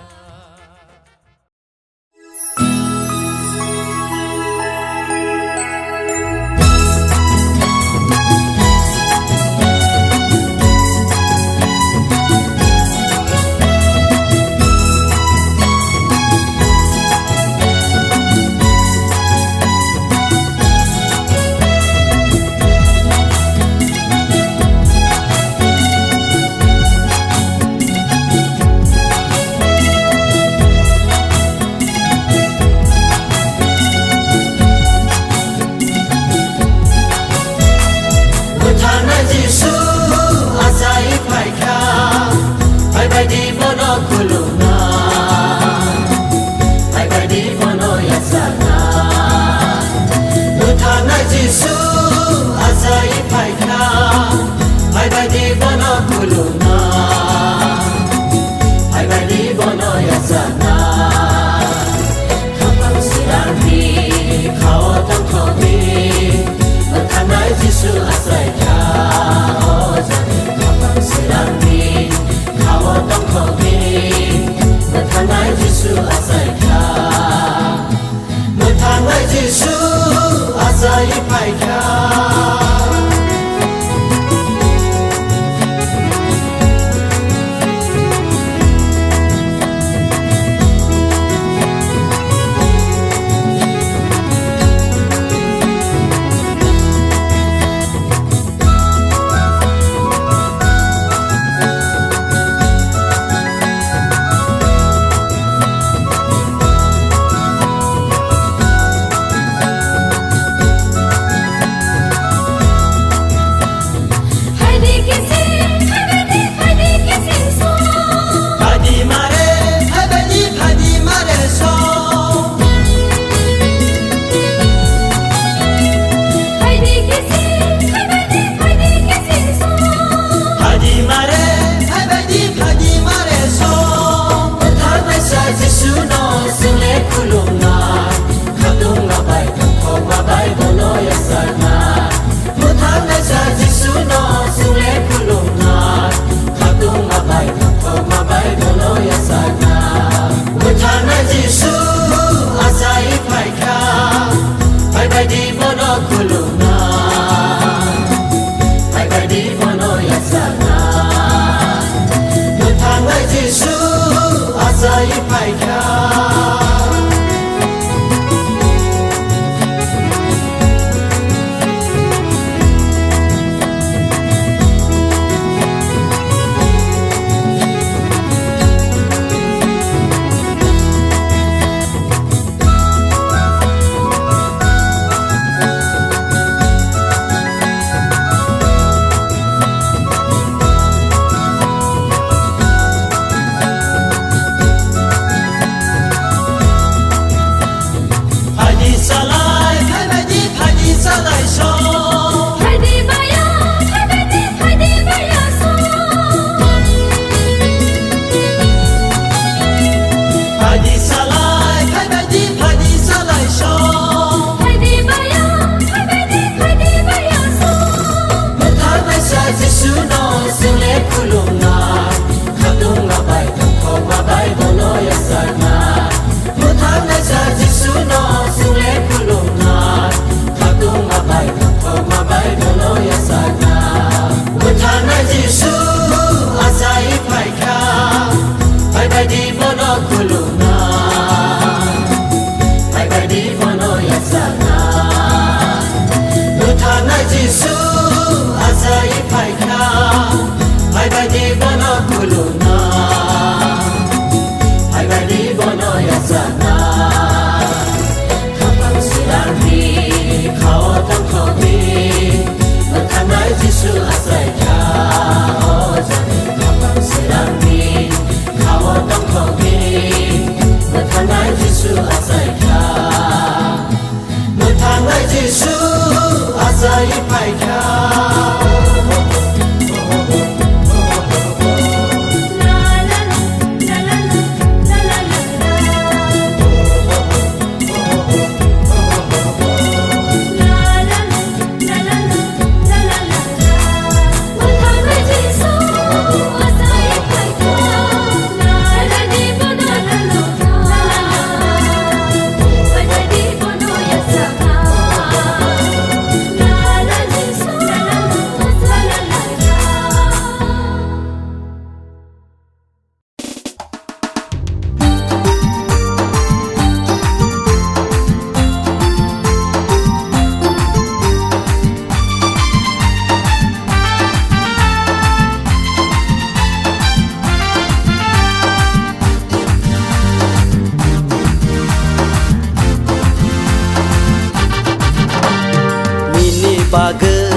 bagai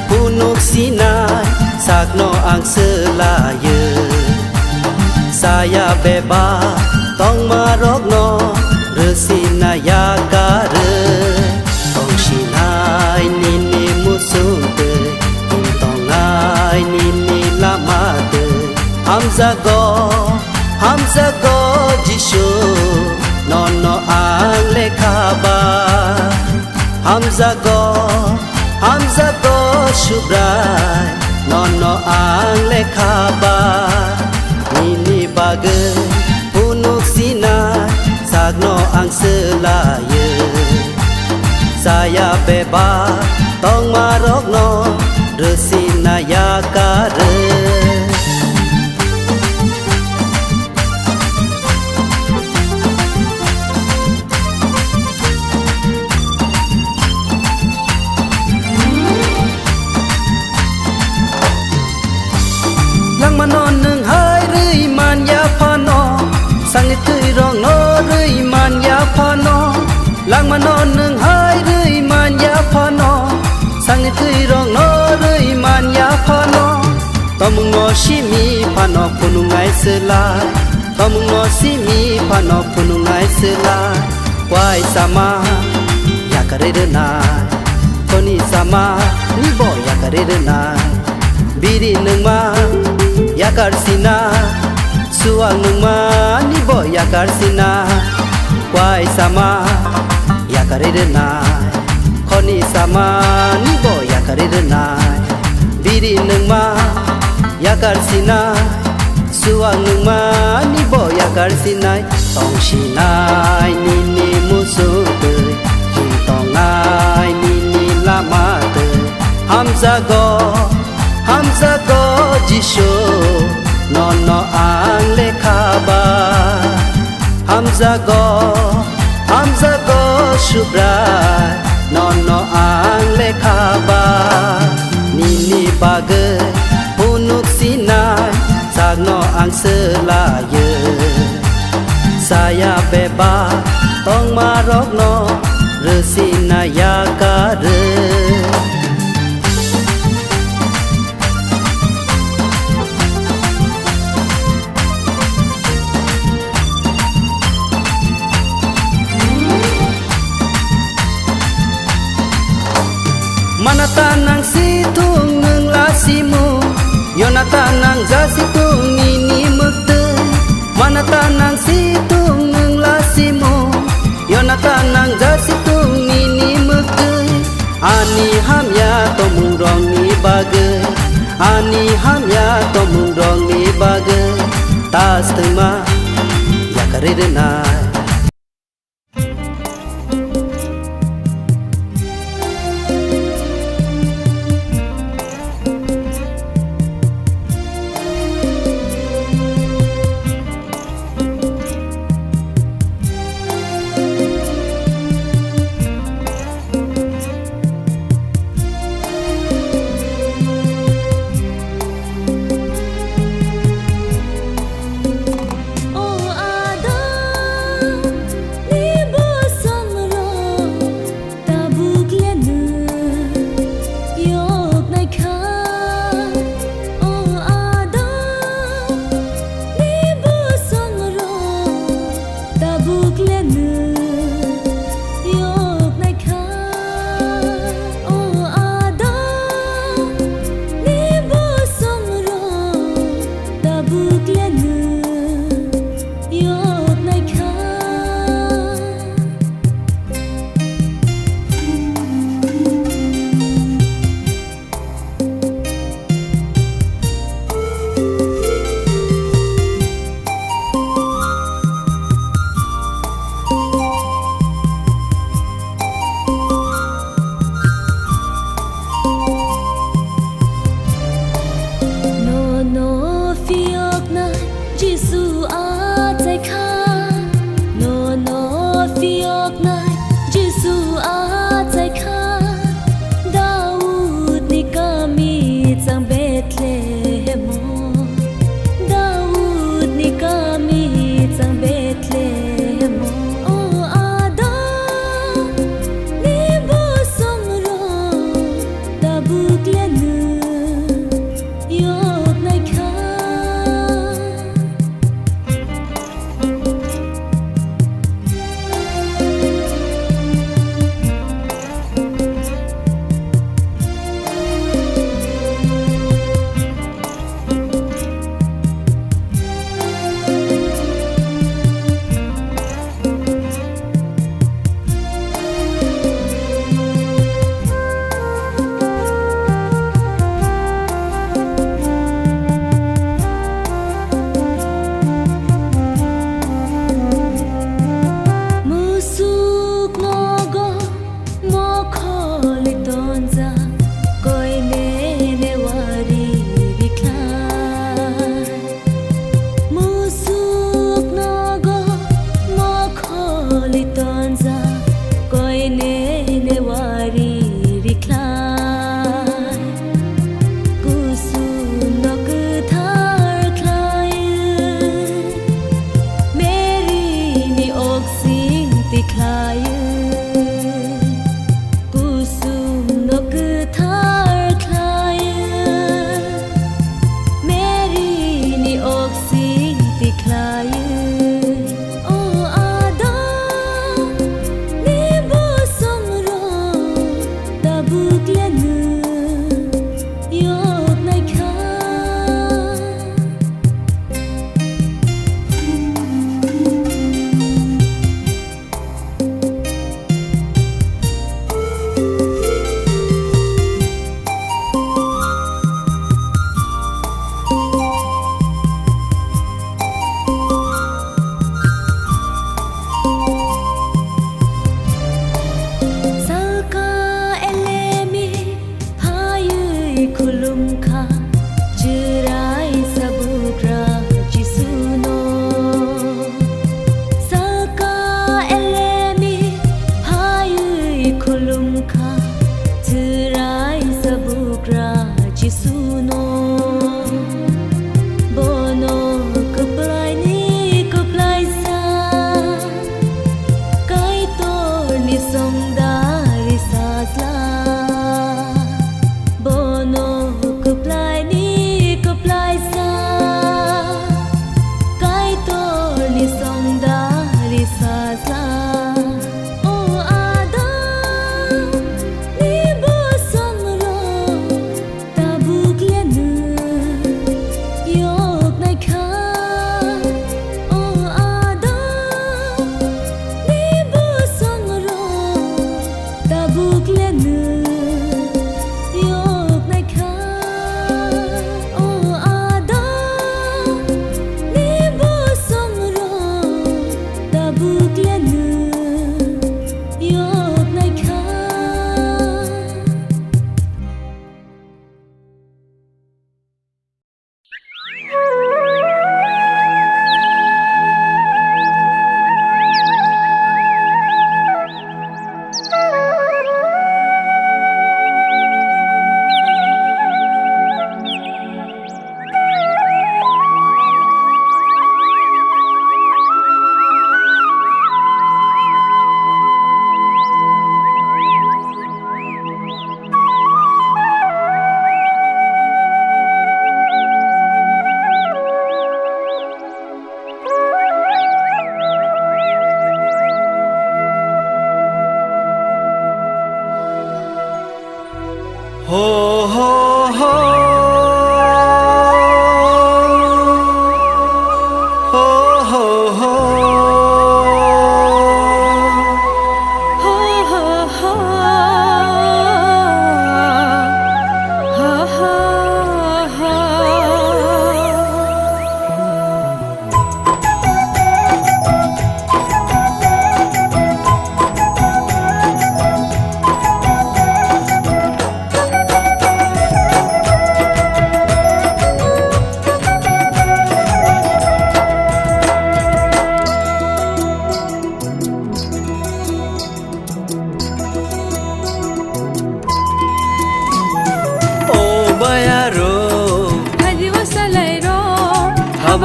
punuk sinai sakno ang selaye saya bebas tong marokno resinaya kare tong sinai nini musunte tong ai nini lamate hamza go jishu nono ang lekhaba hamza go shubrai nono ang lekhaba nini bagai punuk sinai sagno ang selaye saya bebas tong marokno resinaya kare manon nung hai rui man ya phano sang tui rong no rui man ya phano lang manon nung hai rui man ya phano sang tui rong no rui man ya phano tomung no shimi phano punungai sela tomung no simi phano punungai sela kwai sama ya kare na koni sama ni bo ya kare na biri nung ma yakar sina suang nungma ni bo yakar sina kwai sama yakare na khoni sama ni bo yakare na biri nungma yakar sina suang nungma ni bo yakar sina tong sinai nini musude tong ai nini lamate hamza go jisho nono ang lekhaba hamza go shubrai nono ang lekhaba nini bagai punuk sinai sagno ang selaye saya bebas tong marokno resinaya kare Manatanang situng nung lasimu Yonatanang za situng ini mukte Manatanang situng nung lasimu Yonatanang za situng ini mukte Ani hamya tomung rong ni bagai Ani hamya tomung rong ni bagai Tas tema ya kare denai Oh ada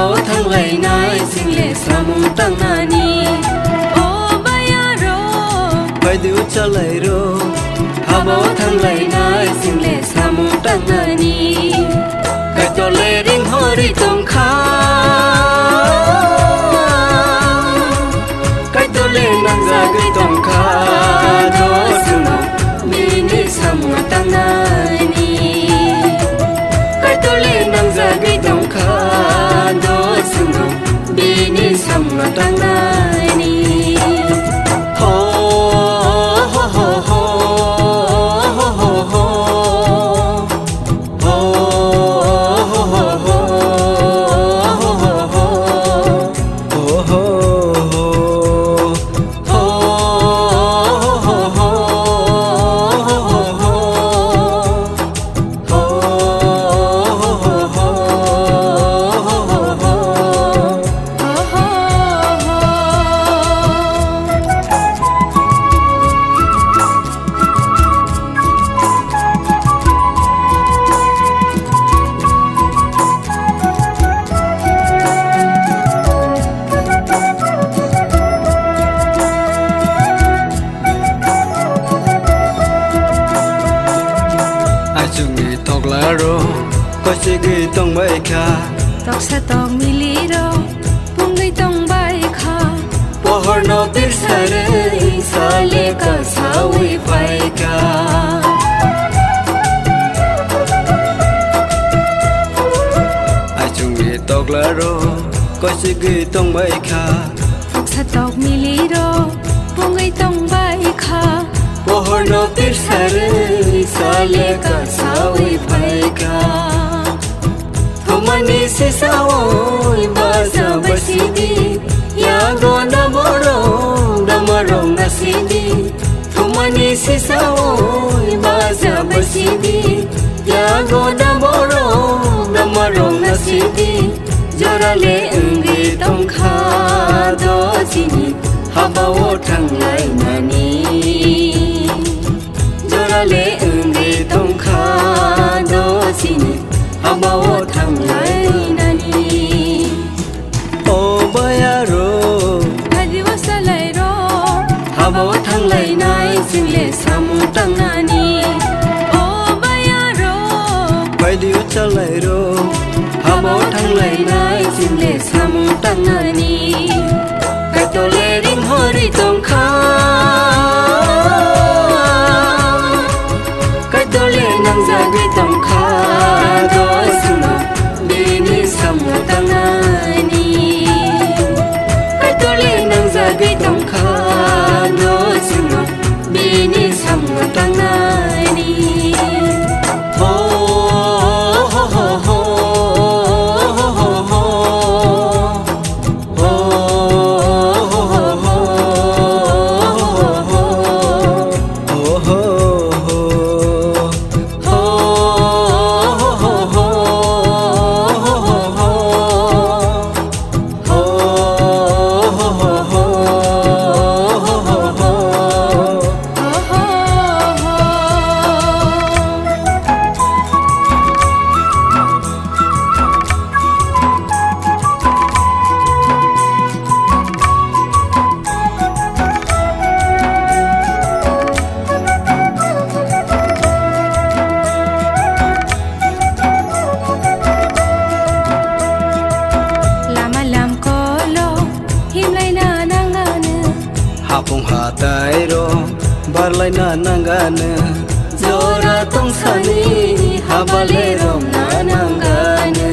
habo thanglai single samung tangani o bayaro Paidu chalai ro habo thanglai single samung tangani kaitole ring hori tongkha kaitole nangza gai tongkha do suno bini samung tangani kaitole nangza gai tongkha do suno bini samung tangani Ho ho ho ho ho ho ho Ho ho ho ho ho ho Ajungi toglaro Koshigi tong baika tóc sa tóc miliro pungai tong bai kha Pohor no pirsare sale ka sawi pai ka Ajungi toglaro Koshigi tong baika tóc sa tóc miliro pungai tong bai kha Pohor no pirsare sale ka sawi pai ka Thumani se sawoi baza basidi Yago na borong damarong nasidi Thumani se sawoi baza basidi Yago na borong damarong nasidi jorale ungi tong kha do chini Habawo thanglai nani jorale ungi tong kha do chini Habawo thanglai nani O bayaro Hadiwa salai ro Habawo thanglai nai single samu tangani o bayaro Paidu chalai ro Habawo thanglai nai single samu tangani Kaitole ring hori tongkha kaitole nangza gai tongkha do suno bini samu tangani kaitole nangza gai tongkha do suno bini samu tangani Ho ho ho ho ho ho ho Ho ho ho ho ho ho lama lam kolo himlai na nangane Hapong hatai ro barlai na nangane jora tong sani habale rom na nangane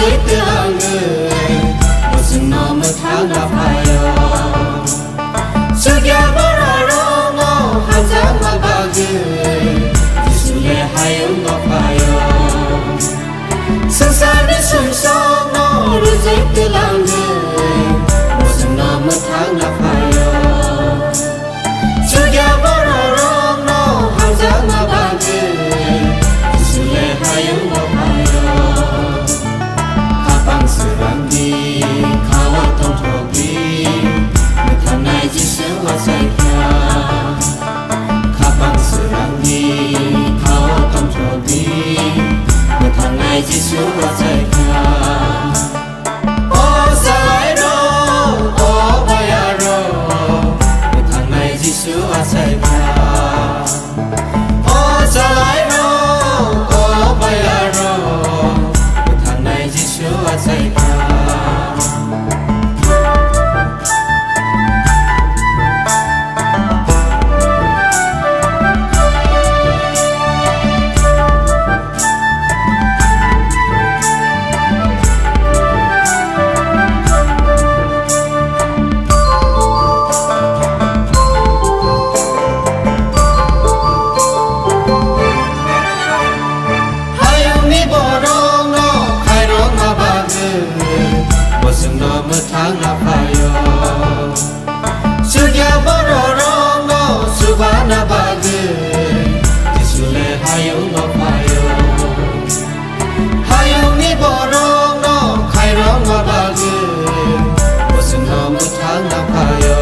ruzai terangga Bosenno metang lapayo Sugya bararongo Hazang mabaga Jisule hayung lapayo Sensari sunsongo Ruzai terangga Bosenno metang lapayo Sugya bararongo Hazang mabaga Jisule hayung lapayo Kapang serangdi Kawat tong togi Metanai jisu wasaika Kapang serangdi Kawat tong togi Metanai jisu wasaika Oh salairo Oh bayaro Metanai jisu wasaika Oh salairo Oh bayaro Metanai jisu wasaika Metang lapayo Sugya bararongo Subhana baga Jisule hayung lapayo Hayung ni barongo Khairong baga Bosenno metang lapayo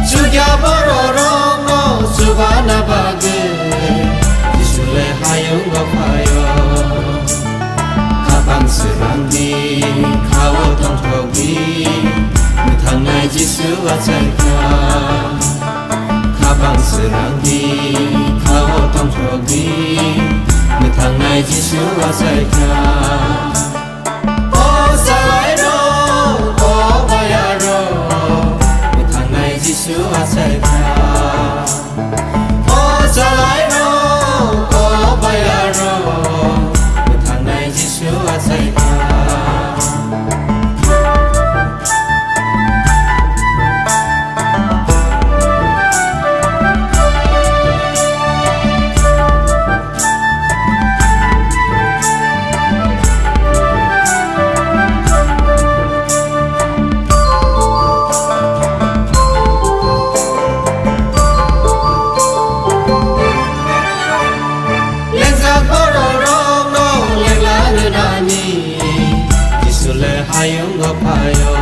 Sugya bararongo Subhana baga Jisule hayung lapayo Kapang serangdi Kawat tong togi Metanai jisu wasaika Kapang serangdi Kawat tong togi Metanai jisu wasaika Oh salairo Oh bayaro Metanai jisu wasaika Oh salairo Oh bayaro Metanai jisu wasaika Hayung lapayo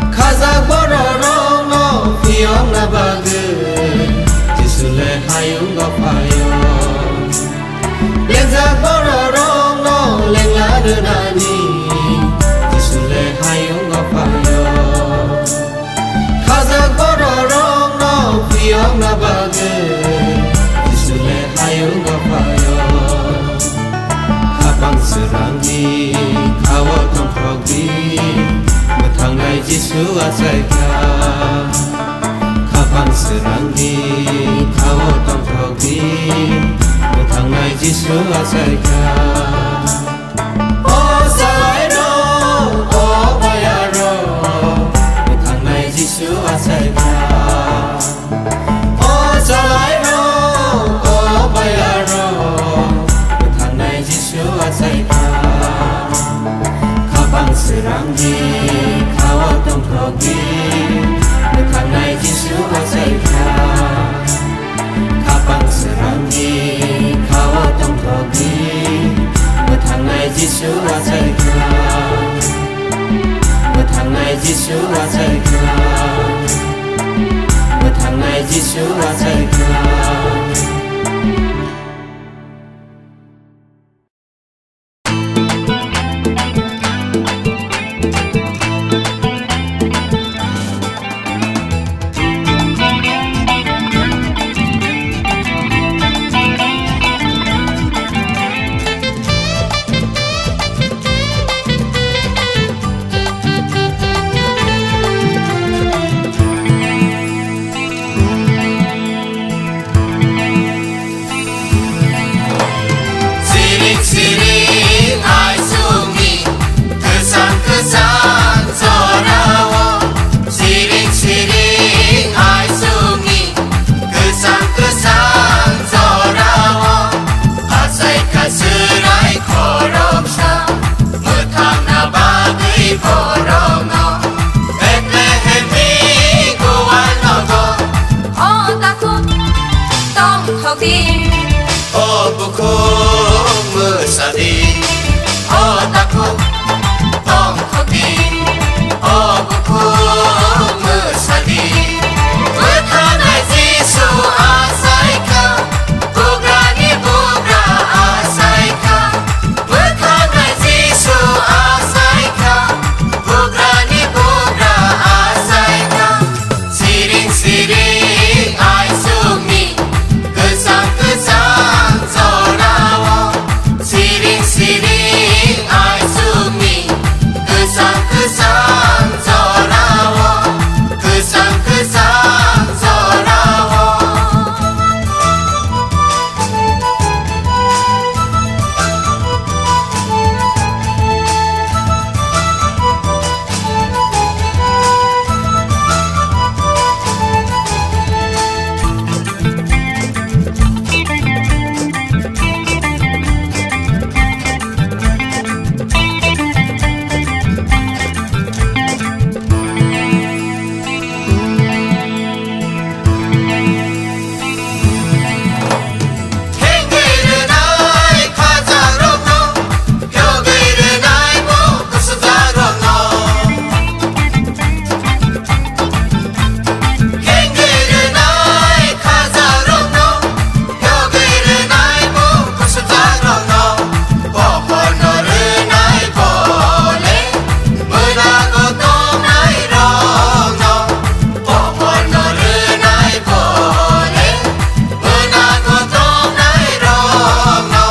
Kazak bararongo Piyong labaga Jisule hayung lapayo Lenzak bararongo Lengla denani Jisule hayung lapayo Kazak bararongo Piyong labaga Jisule hayung lapayo Kapang serangdi Kawat tong togi Metanai jisu wasaika Kapang serangdi Kawat tong togi Metanai jisu wasaika Oh salairo Oh bayaro Metanai jisu wasaika Oh salairo Oh bayaro Metanai jisu wasaika Kapang serangdi Kawat tong togi Metanai jisu wasaika Kapang serangdi Kawat tong togi Metanai jisu wasaika Metanai jisu wasaika Metanai jisu wasaika khokti o buku mesadi o taku tong khokti o buku mesadi bertanai Yesu asaika bugrani bugra asaika bertanai Yesu asaika bugrani bugra asaika siring siring ai sumi kesang kesang zorawo siring siring ai sumi kesang kesang zorawo kesang kesang zorawo Henggerenai kajarokno hyogerenai mo kusujarokno Henggerenai kajarokno hyogerenai mo kusujarokno Pohonorenai bole menagotonai rokno Pohonorenai bole menagotonai rokno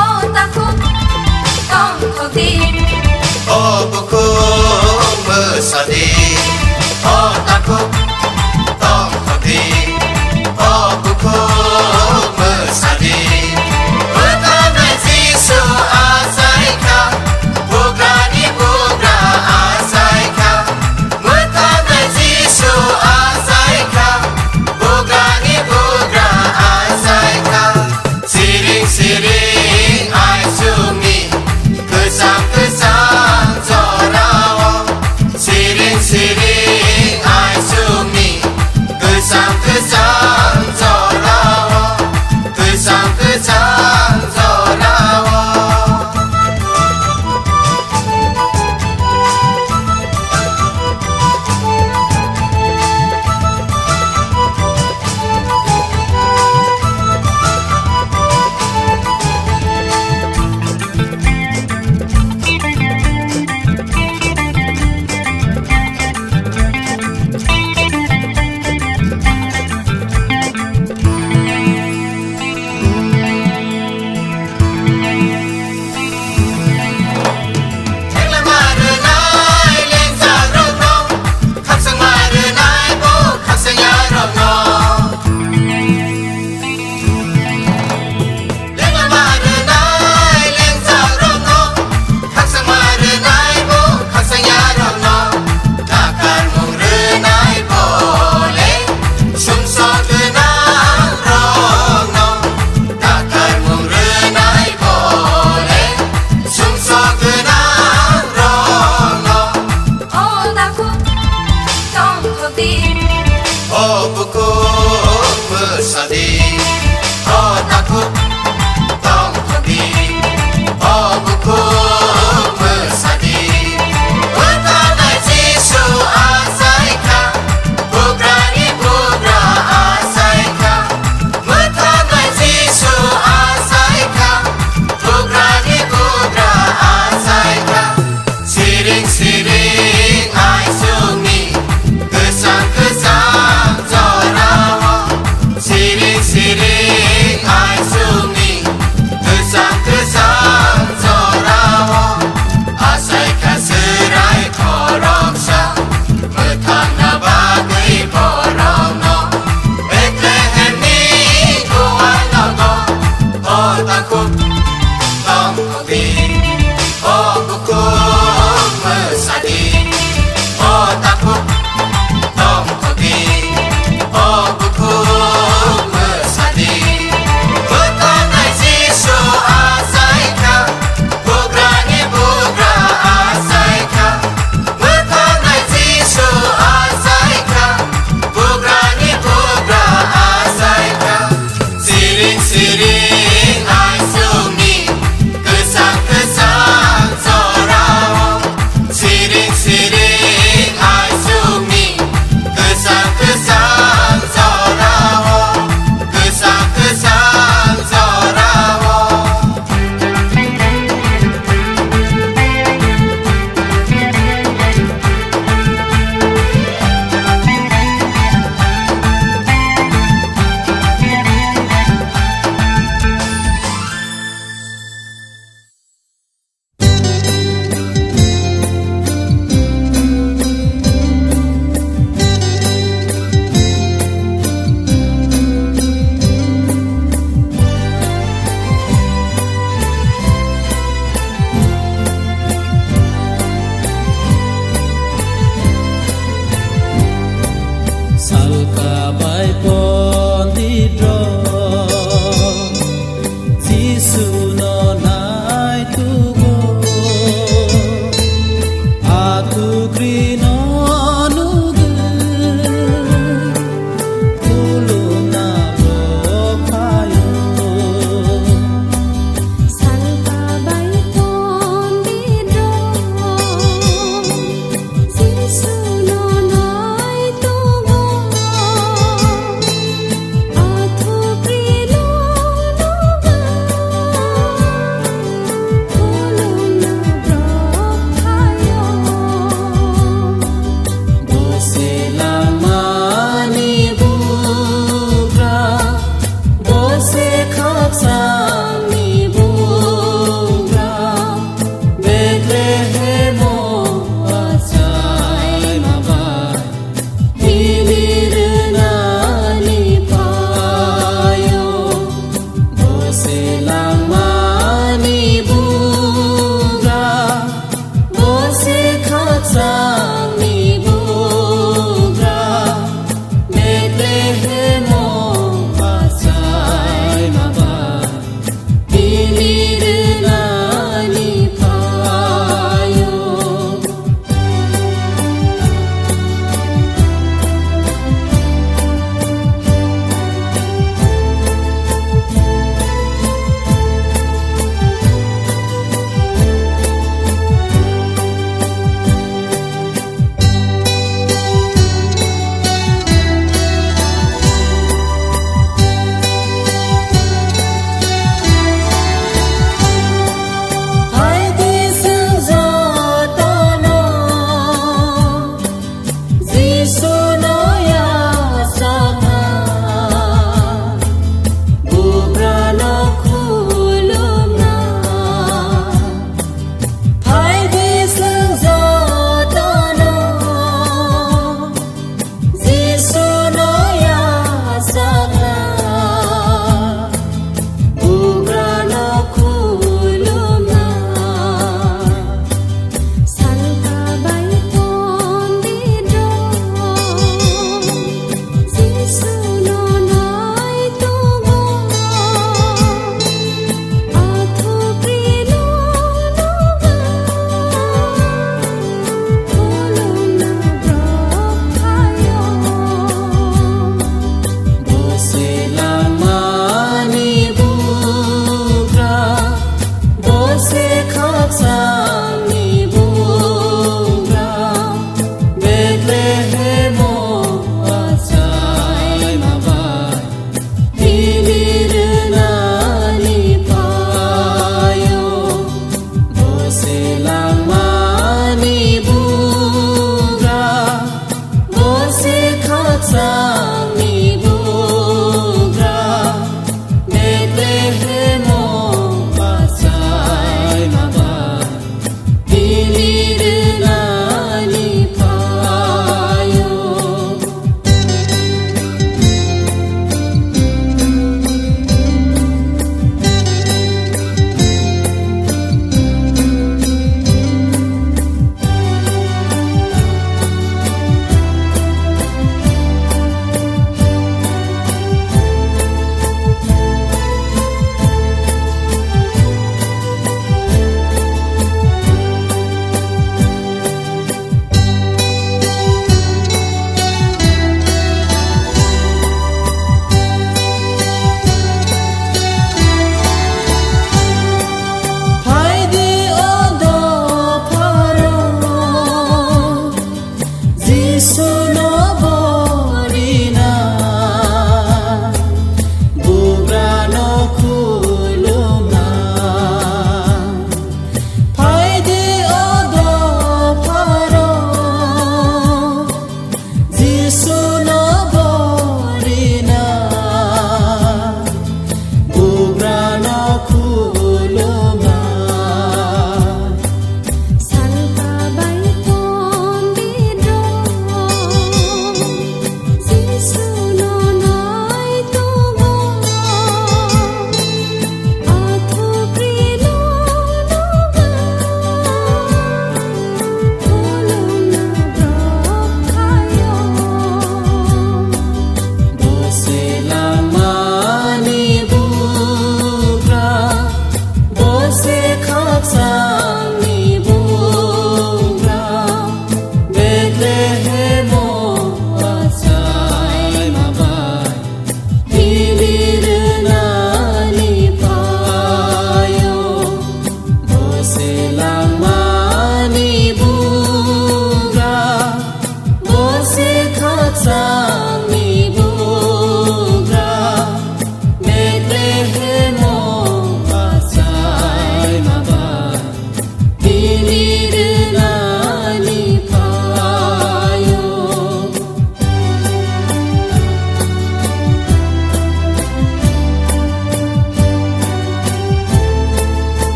o taku tong khokti o buku mesadi o taku tong khokti o buku mesadi bertanai Yesu asaika bugrani bugra asaika bertanai Yesu asaika bugrani bugra asaika siring siring ai sumi kesang kesang zorawo siring siring ai sumi kesang kesang zorawo kesang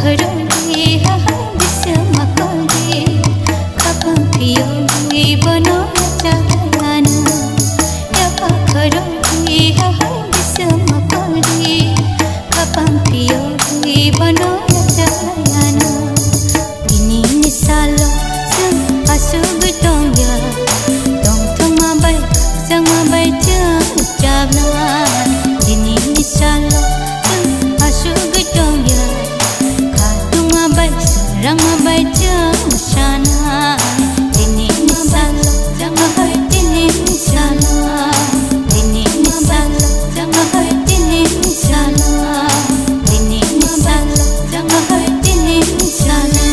खरोगे हाय बिसमा Koge kapang piyogi bano chayana ya khorogi hahay bisma kogi kapang piyogi bano chayana ini misalo sang asug tongya tong thama bai jang chabna ini misalo sang asug tongya khatuma bai rang bai jang shana ini misalo jang hai ini misalo ini misalo jang hai ini misalo ini misalo jang hai ini misalo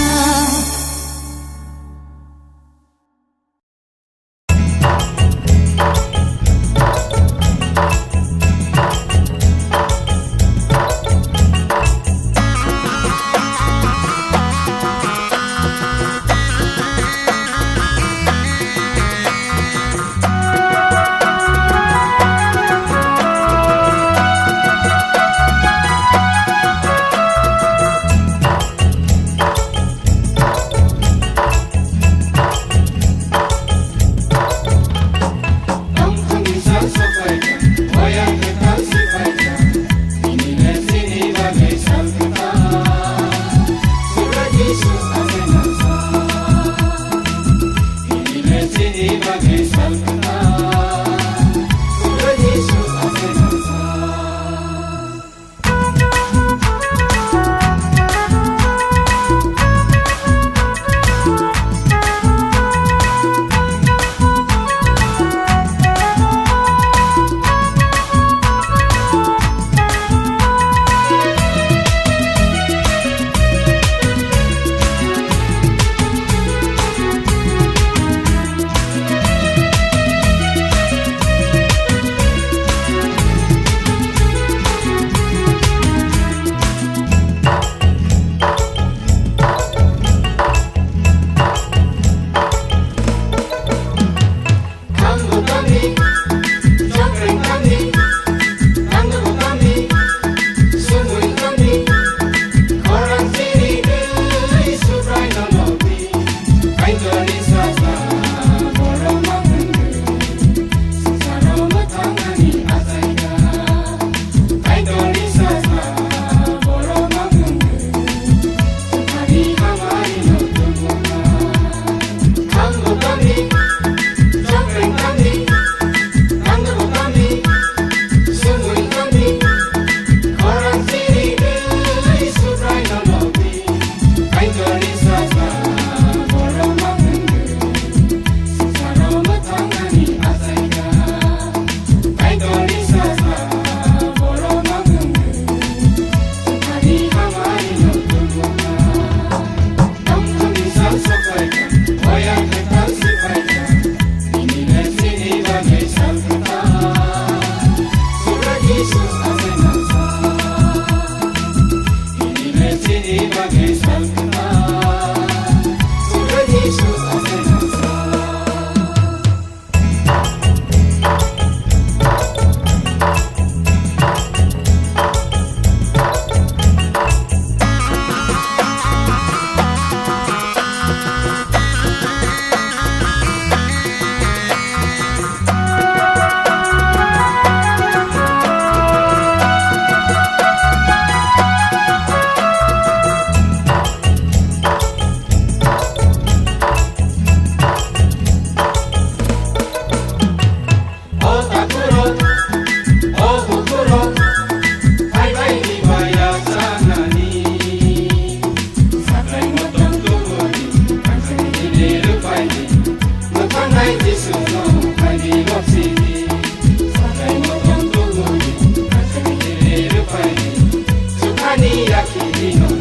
Sukhani yakini no